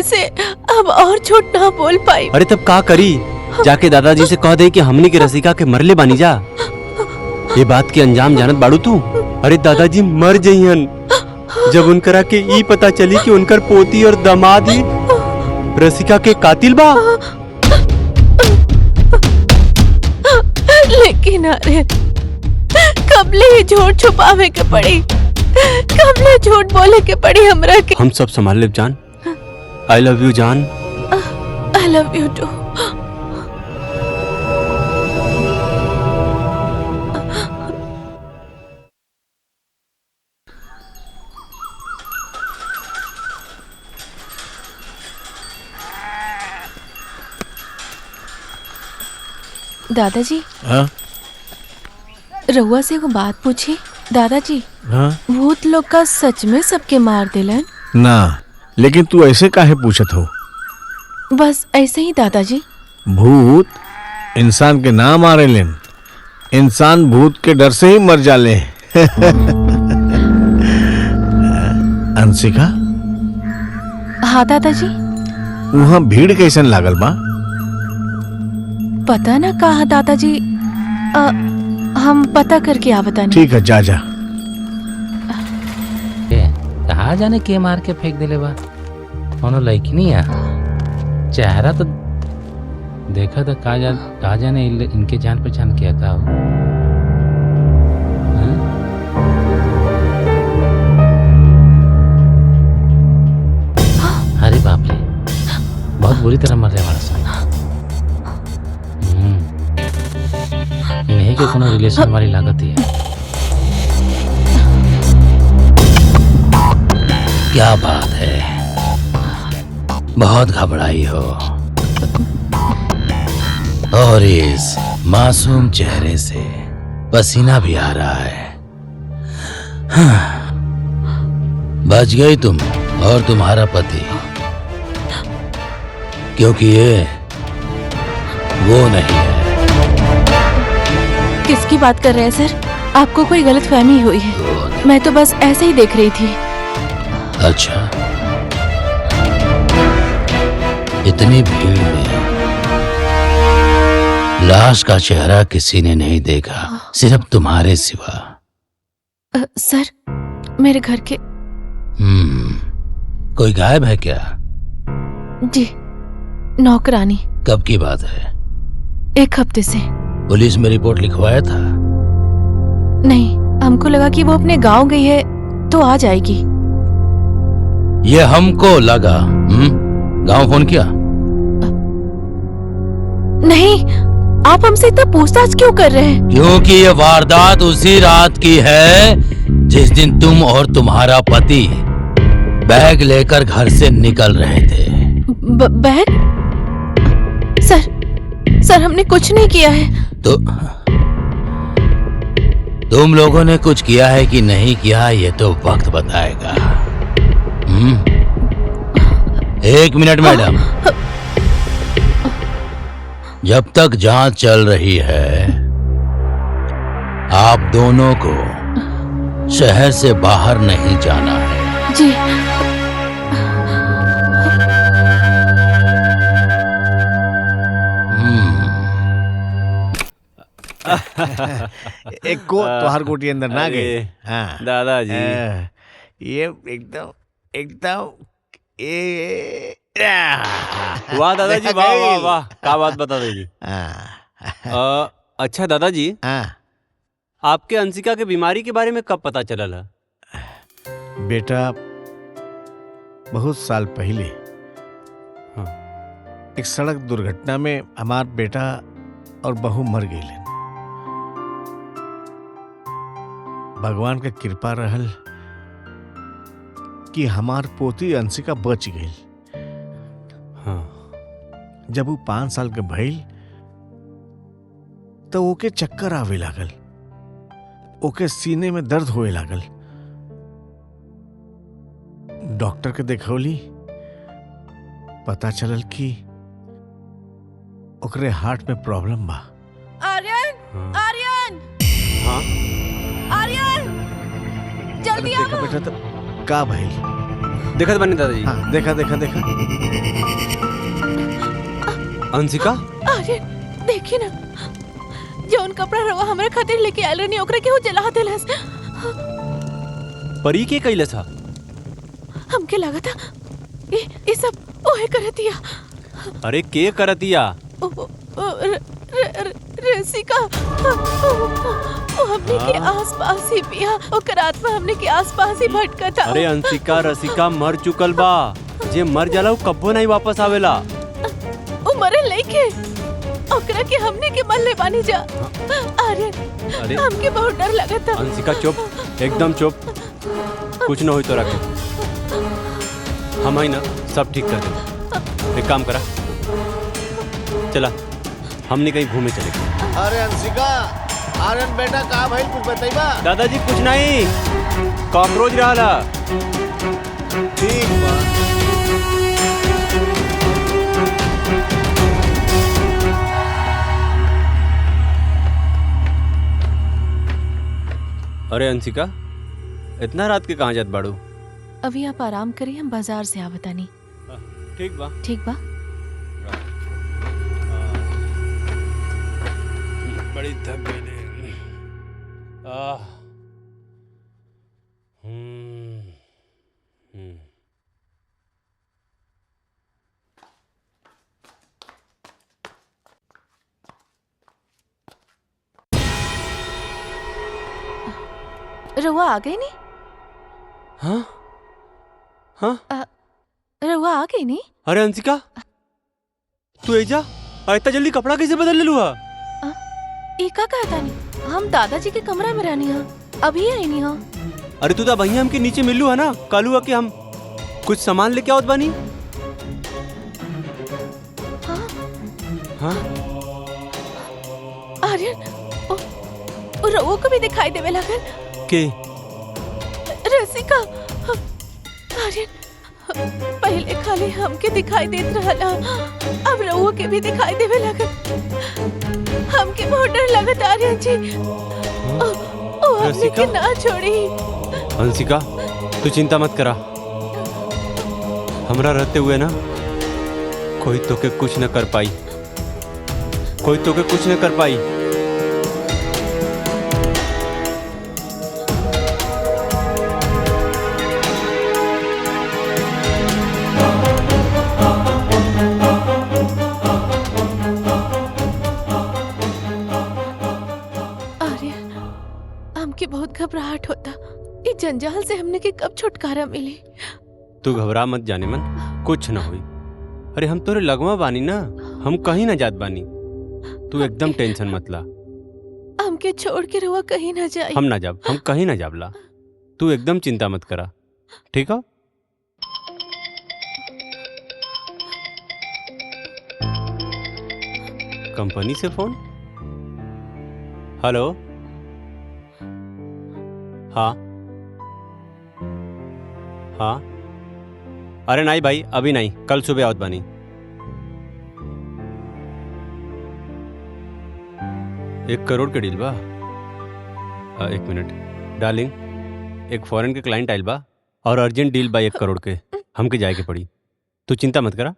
से अब और झूठ ना बोल पाई। अरे तब का करी? जाके दादाजी से कह दे कि हमनी के रसिका के मरले बानी जा। ये बात के अंजाम जानत बाड़ू तू? अरे दादाजी मर जइहन जब उनकरा के ई पता चली कि उनकर पोती और दामाद ही रसिका के कातिल बा। लेकिन आर्यन, कबले ही झूठ छुपावे के पड़ी? कबले झूठ बोले के पड़ी हमरा के? हम सब संभाल लेब जान। आई लव यू जान। I love you too. दादाजी, हाँ रहुआ से वो बात पूछी। दादाजी, हाँ भूत लोग का सच में सबके मार दिलन? ना, लेकिन तू ऐसे काहे पूछत हो? बस ऐसे ही दादाजी। भूत इंसान के ना मारे लेन, इंसान भूत के डर से ही मर जाले। अंशिका, हाँ दादाजी। वहाँ भीड़ कैसन लागल बा? पता ना कहा दादाजी, हम पता करके आवतानी। ठीक है, जा जा। कहाँ जाने के मार के फेंक दिले बा? कोनो लड़की नहीं है, चेहरा तो देखा था। कहा जाने इनके जान पहचान किया का हो? अरे बाप रे, बहुत बुरी तरह मर रहे वाला। इन्हीं के कोनो रिलेशन वाली लागत ही है। क्या बात है, बहुत घबराई हो और इस मासूम चेहरे से पसीना भी आ रहा है। हाँ, बच गई तुम और तुम्हारा पति, क्योंकि ये वो नहीं है। किसकी बात कर रहे हैं सर? आपको कोई गलतफहमी हुई है। मैं तो बस ऐसे ही देख रही थी। अच्छा, इतनी भीड़ में लाश का चेहरा किसी ने नहीं देखा, सिर्फ तुम्हारे सिवा। सर, मेरे घर के कोई गायब है क्या? जी, नौकरानी। कब की बात है? 1 हफ्ते से। पुलिस में रिपोर्ट लिखवाया था? नहीं, हमको लगा कि वो अपने गांव गई है तो आ जाएगी। ये हमको लगा। गांव फोन किया? नहीं, आप हमसे इतना पूछताछ क्यों कर रहे हैं? क्योंकि ये वारदात उसी रात की है जिस दिन तुम और तुम्हारा पति बैग लेकर घर से निकल रहे थे। बैग? सर, हमने कुछ नहीं किया है। तो तुम लोगों ने कुछ किया है कि नहीं किया, ये तो वक्त बताएगा। 1 मिनट मैडम, जब तक जांच चल रही है आप दोनों को शहर से बाहर नहीं जाना है। जी। एक को तोहार गोटी अंदर ना गए। हाँ दादाजी, ये एकदम वाह दादाजी, वाह वाह वाह, क्या बात बता दीजिए। अच्छा दादाजी, आपके अंशिका के बीमारी के बारे में कब पता चला? बेटा, बहुत साल पहले एक सड़क दुर्घटना में हमार बेटा और बहू मर गई। भगवान का कृपा रहल कि हमार पोती अंशिका बच गई। जब वो 5 साल के भइल तो ओके चक्कर आवे लागल, ओके सीने में दर्द होए लागल। डॉक्टर के देखौली, पता चलल कि ओकरे हार्ट में प्रॉब्लम बा। आर्यन, आर्यन, हाँ? आर्यन। जल्दी देखा आओ। बेटा तो का भइल? देखत बानी दादाजी। हाँ देखा देखा देखा। अंशिका आर्यन देखी ना, जौन कपड़ा रवा हमरा खातिर लेके आयल रहनी ओकरा केहू जला देलस। परी के कैले था? हमके लगा था ये सब ओहे करतिया। अरे के करतिया? रसिका वो हमने के आसपास ही पिया, ओकर आत्मा हमने के आसपास ही भटका था। अरे अंशिका रसिका मर चुकल बा। जे मर जाला वो कब्बो नहीं वापस आवेला। वो मरे लेके ओकरा के हमने के मल्ले बानी जा। अरे अरे हमके बहुत डर लगा था। अंशिका चुप, एकदम चुप। कुछ न होई तो रखे, हम आई ना सब ठीक कर दे। एक काम करा, चला हमने कहीं घूमे चले। अरे अंशिका, आर्यन बेटा का भाई कुछ बताइबा? दादाजी कुछ नहीं, कॉकरोच रहला। ठीक बा। अरे अंशिका, इतना रात के कहाँ जात बाड़ू? अभी आप आराम करिए, हम बाजार से आवतानी। ठीक बा। ठीक बा। बड़ी थक गई। रहुआ आ गई नहीं? हाँ हाँ रहुआ आ गई नहीं? अरे अंशिका, तू एजा इतना जल्दी कपड़ा कैसे बदल ले लुआ? एका कहता नहीं, हम दादाजी के कमरा में रहनी है, अभी आई नहीं हाँ। अरे तू तो भैया हमके नीचे मिलू है ना, कालू हुआ कि हम कुछ सामान लेके आवत बानी। हाँ हाँ आर्यन, ओ रहुआ को भी दिखाई देवे लगल के? रसिका, आर्यन पहले खाली हमके दिखाई देत रहला, अब रहुआ के भी दिखाई देवे लगल। हमके बहुत डर लगत आर्यन जी। ओ हमने के ना छोड़ी। अंशिका तू चिंता मत करा, हमरा रहते हुए ना कोई तोके कुछ न कर पाई, कोई तोके कुछ न कर पाई। बहुत घबराहट होता, इस जंजाल से हमने के कब छुटकारा मिली। तू घबरा मत जाने मन, कुछ ना हुई। अरे हम तोरे लगवा बानी ना, हम कहीं ना जात बानी, तू एकदम टेंशन मत ला। हमके छोड़ के रहुआ कहीं ना जाए। हम ना जाब, हम कहीं ना जाबला, तू एकदम चिंता मत करा, ठीक है? कंपनी से फोन? हेलो, हाँ हाँ, अरे नहीं भाई अभी नहीं, कल सुबह आवत बानी। $1 करोड़ के डील बा। एक मिनट डार्लिंग, एक फॉरेन के क्लाइंट आइल बा और अर्जेंट डील बा 1 करोड़ के, हमके जाए के पड़ी। तू चिंता मत करा,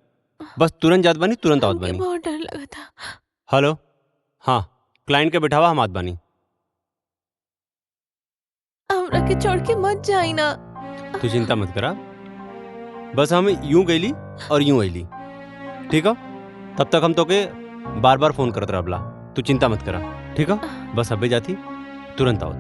बस तुरंत जात बानी, तुरंत आवत बानी। बहुत डर लगा था। हेलो, हाँ क्लाइंट के बैठावा, हम आवत बानी। हमरा के छोड़ के मत जाई ना। तू चिंता मत करा, बस हम यूं गईली और यूं आईली, ठीक है? तब तक हम तोके बार बार फोन करत रहबला, तू चिंता मत करा, ठीक है? बस अबे जाती तुरंत आओ।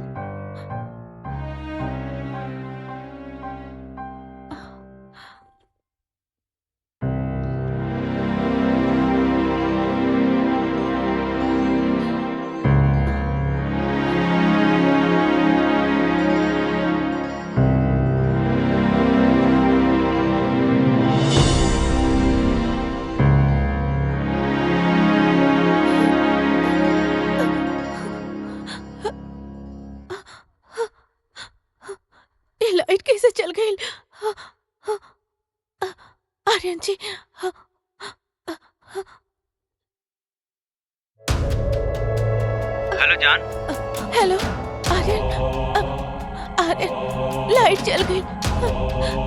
लाइट कैसे चल गई? आर्यन जी, हेलो जान। हेलो आर्यन, अरे लाइट चल गई,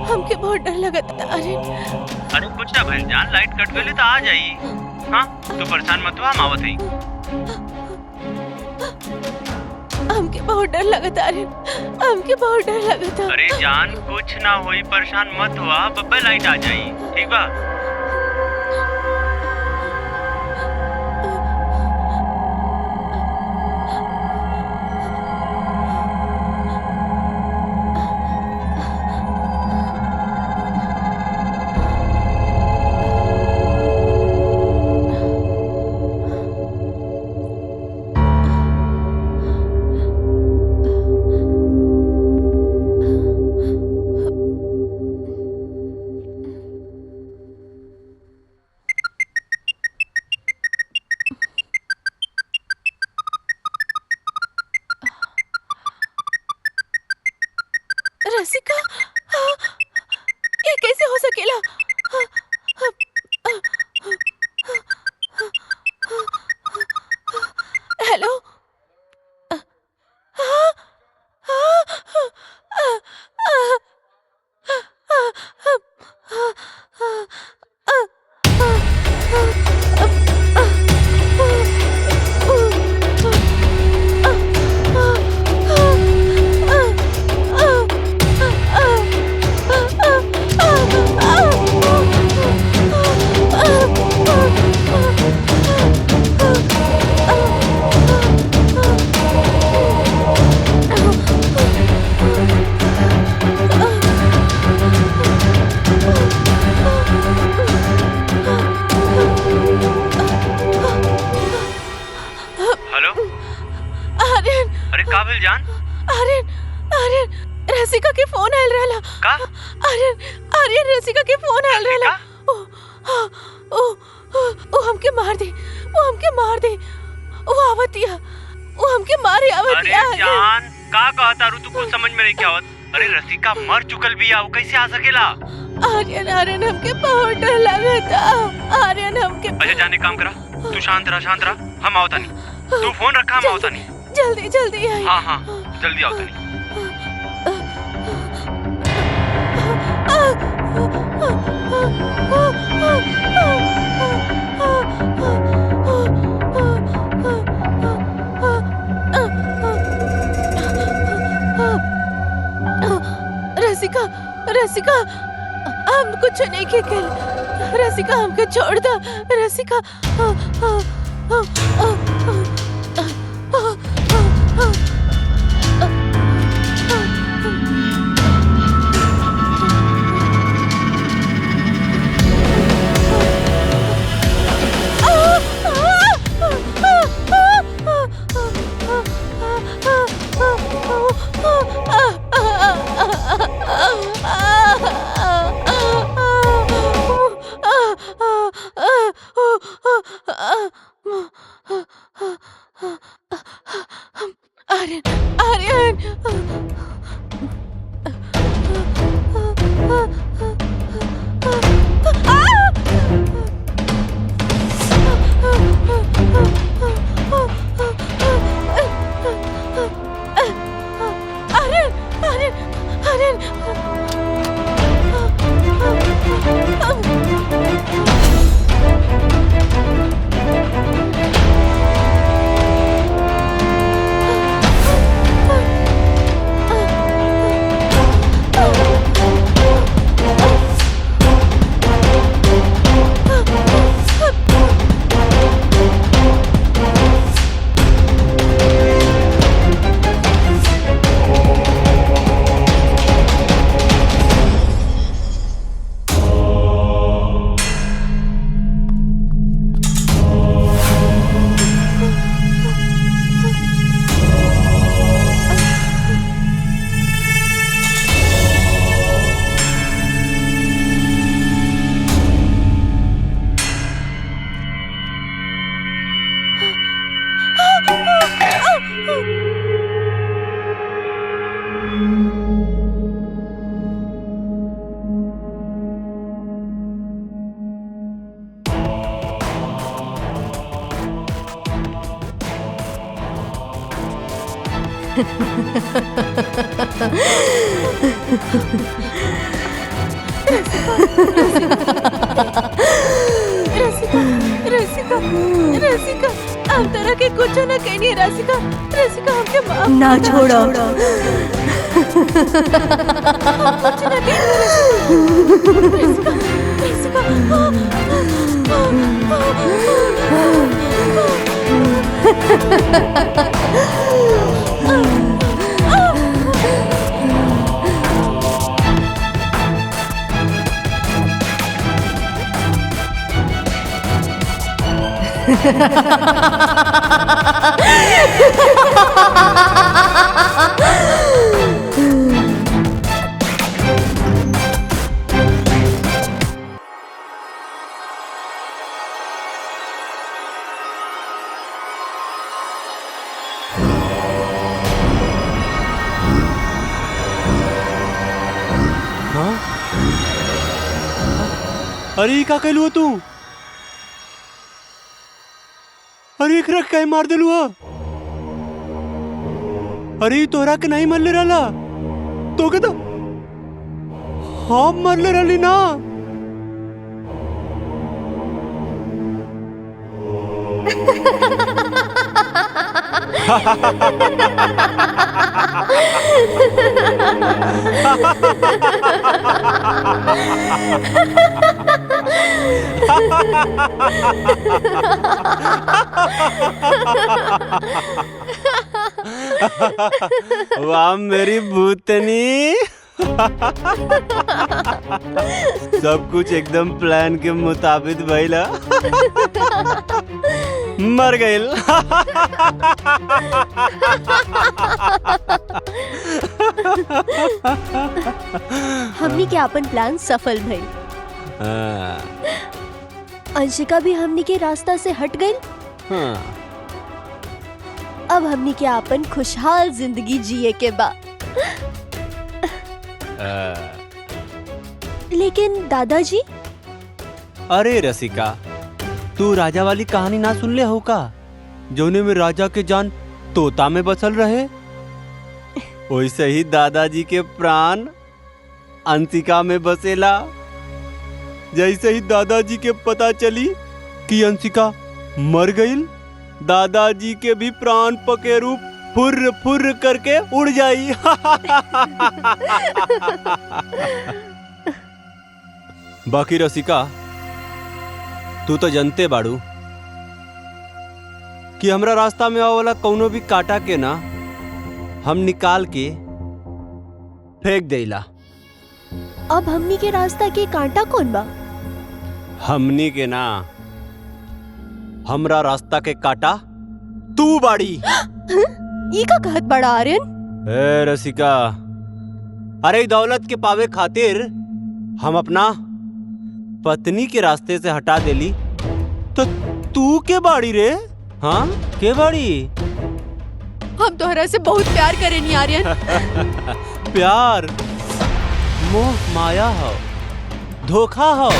हमके बहुत डर लगा था। अरे अरे कुछ ना भाई जान, लाइट कट गई तो आ जाई। हाँ तू परेशान मत हुआ, हम आवत ही। हमके बहुत डर लगा था। अरे हमके बहुत डर लगा था। अरे जान कुछ ना हुई, परेशान मत हुआ, बब्बे लाइट आ जाई, ठीक बा। रसिका, ये कैसे हो सकेला? हेलो, जान? आर्यन, आर्यन, रसिका के फोन आयल रहला। का? आर्यन, आर्यन रसिका के फोन आयल रहला। ओ हमके मार दे, वो हमके मार दे, वो आवतिया, वो हमके मारे आवतिया। अरे जान का कहता रू, तू कुछ समझ में नहीं क्या आवत? अरे रसिका मर चुकल बिया, वो कैसे आ सकेला? आर्यन, आर्यन हमके बहुत डर लगता। आर्यन हमके। अच्छा जाने काम करा, तू शांत रह, शांत रह, हम आवतानी। तू फोन रखा, हम आवतानी। जल्दी जल्दी आई। हाँ हाँ जल्दी आवतानी। रसिका, रसिका, हम कुछ नहीं किया। रसिका हमको छोड़ दो। रसिका, आर्यन, आर्यन, रसिका रसिका रसिका हम तरह के कुछ ना कहनी रसिका रसिका हमके माफ ना छोड़ो कुछ ना कहनी रसिका रसिका अरे ई का कहलू तू? अरे एकरा काहे मार देलू हा? अरे ई तोहरा के नहीं मरले रहला तो के तो हम मरले रहली ना। वाह मेरी भूतनी। सब कुछ एकदम प्लान के मुताबिक भइला। मर गइल। हमनी के अपन प्लान सफल भइल। अंशिका भी हमनी के रास्ता से हट गई। अब हमनी के अपन खुशहाल जिंदगी जिए के बा। लेकिन दादाजी, अरे रसिका, तू राजा वाली कहानी ना सुन ले हो का, जोने में राजा के जान तोता में बसल रहे? वैसे ही दादाजी के प्राण अंशिका में बसेला। जैसे ही दादाजी के पता चली कि अंशिका मर गई, दादाजी के भी प्राण पखेरु फुर्र फुर्र करके उड़ जाई। बाकी रसिका, तू तो जनते बाड़ू कि हमरा रास्ता में आवे वाला कौनो भी काटा के ना हम निकाल के फेंक देला। अब हमनी के रास्ता के कांटा कौन बा? हमनी के ना, हमरा रास्ता के काटा तू बाड़ी। ई का कहत बड़ा आर्यन? ए रसिका, अरे दौलत के पावे खातिर हम अपना पत्नी के रास्ते से हटा देली तो तू के बाड़ी रे? हाँ के बाड़ी? हम तोहरा से बहुत प्यार करेनी आर्यन। प्यार मोह माया हो, धोखा हो।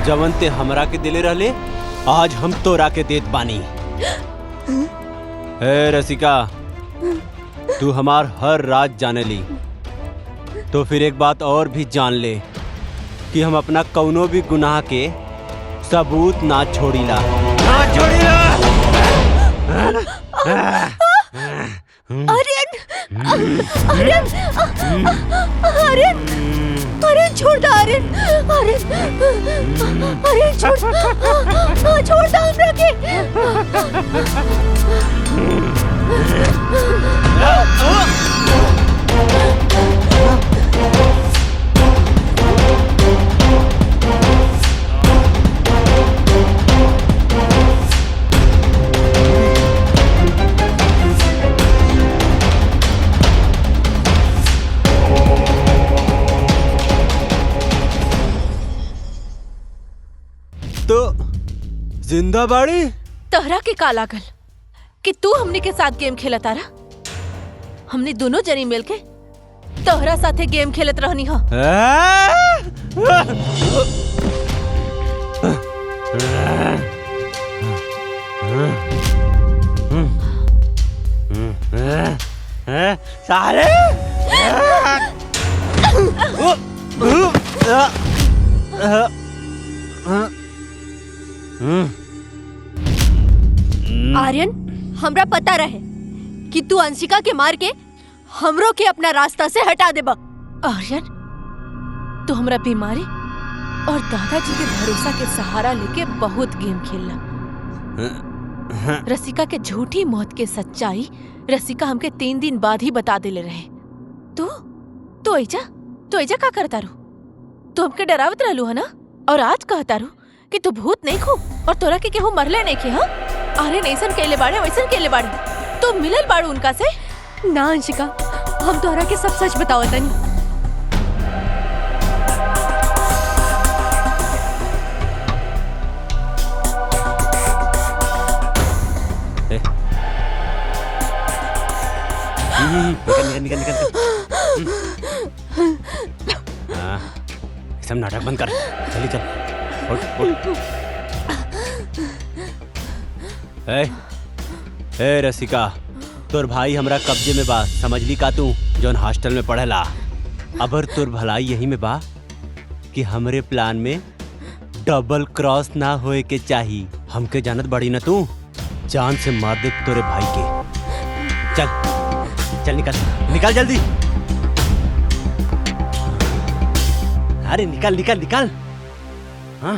जवन ते हमरा के दिले रहले आज हम तोरा के देत बानी। ए रसिका, तू हमार हर राज जाने ली तो फिर एक बात और भी जान ले कि हम अपना कौनो भी गुनाह के सबूत ना छोड़ीला, ना छोड़ीला। आर्यन, आर्यन, आर्यन, आर्यन छोड़ दो आर्यन, आर्यन, आर्यन छोड़, छोड़ दो हमरा के। तो जिंदा बाड़ी? तोहरा के का लागल कि तू हमने के साथ गेम खेलत तारा? हमने दोनों जनी मिलके तोहरा साथे गेम खेलत रहनी हो। साले आर्यन, हमरा पता रहे कि तू अंशिका के मार के हमरो के अपना रास्ता से हटा देबा। आर्यन, तू हमरा बीमारी और दादाजी के भरोसा के सहारा लेके बहुत गेम खेलना। रसिका के झूठी मौत के सच्चाई रसिका हमके 3 दिन बाद ही बता देले रहे। तू ऐजा का करता रू? तू हमके डरावत रहलू है ना, और आज कहता रू कि तू भूत नहीं खो और तोरा के केहू मरले नहीं खे। हाँ, अरे नैसन केले बाड़े वैसन केले बाड़े, तू मिलल बाड़ू उनका से? ना अंशिका, हम तोहरा के सब सच बतावतनी। निकल सब नाटक बंद कर, चली चल। ए रसिका, तोर भाई हमरा कब्जे में बा, समझ ली का तू? जौन हॉस्टल में पढ़ेला। अबर तोर भलाई यही में बा कि हमरे प्लान में डबल क्रॉस ना होए के चाही। हमके जानत बड़ी ना तू, जान से मार दे तोरे भाई के। चल चल निकल जल्दी। अरे निकल। हाँ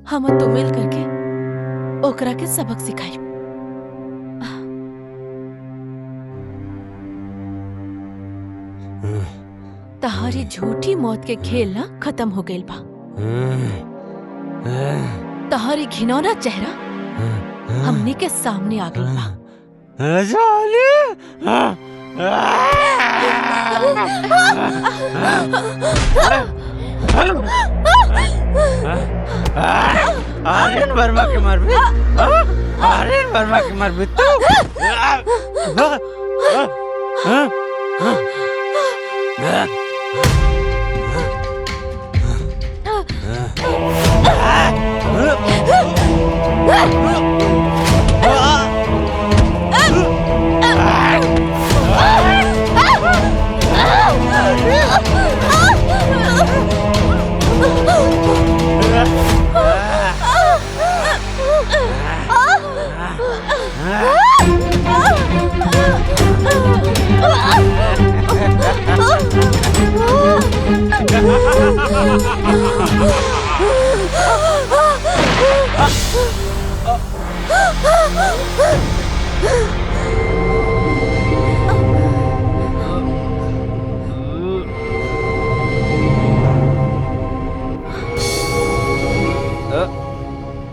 हम तो मिल करके ओकरा के सबक सिखाई। तहारी झूठी मौत के खेल ना खत्म हो गइल बा। तहारी घिनौना चेहरा हमने के सामने आ गइल बा। आर्यन वर्मा के मरबी, आर्यन वर्मा के मरबी तू।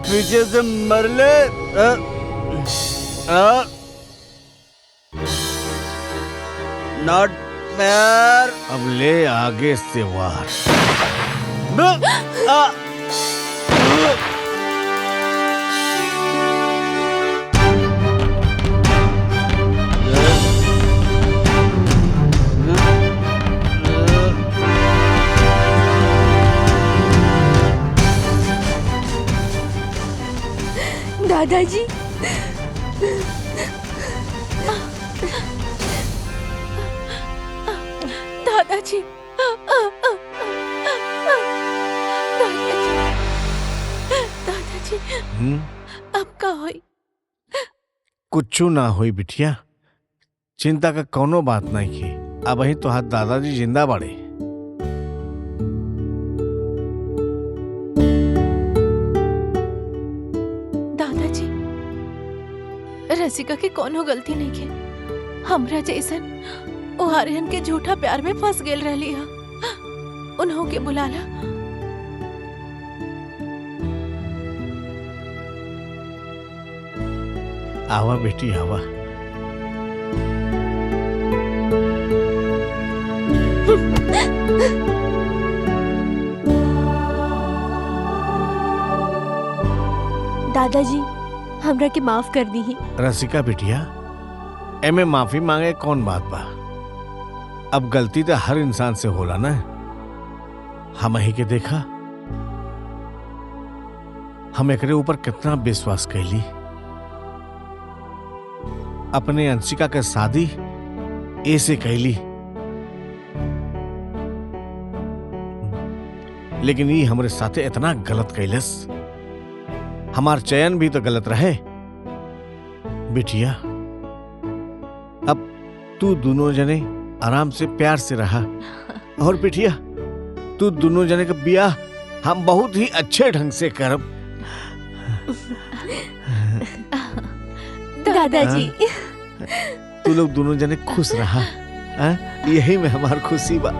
पीछे से मर ले। Not fair. अब ले आगे से वार। दादाजी, दादाजी, दादाजी, अब का होई? कुछ ना हुई बिटिया, चिंता का कोनो बात नहीं की। अब वही तो हाथ दादाजी जिंदा बाड़े। दादाजी, रसिका के कोनो गलती नहीं के। हमरा जैसन ओ आर्यन के झूठा प्यार में फंस गेल रहली हा। उन्हों के बुलाला। आवा बेटी आवा। दादाजी, हमरा के माफ कर दी। रसिका बिटिया, एमे माफी मांगे कौन बात बा। अब गलती तो हर इंसान से होला ना। हम ही के देखा, हम एकरे ऊपर कितना विश्वास कैली। अपने अंशिका के शादी ऐसे कैली, लेकिन ये हमरे साथे इतना गलत कैलस। हमार चयन भी तो गलत रहे। बिटिया, अब तू दोनों जने आराम से प्यार से रहा। और बिटिया, तू दोनों जने का ब्याह हम बहुत ही अच्छे ढंग से करब। दादाजी, तू लोग दोनों जने खुश रहा। यही में हमार खुशी बा।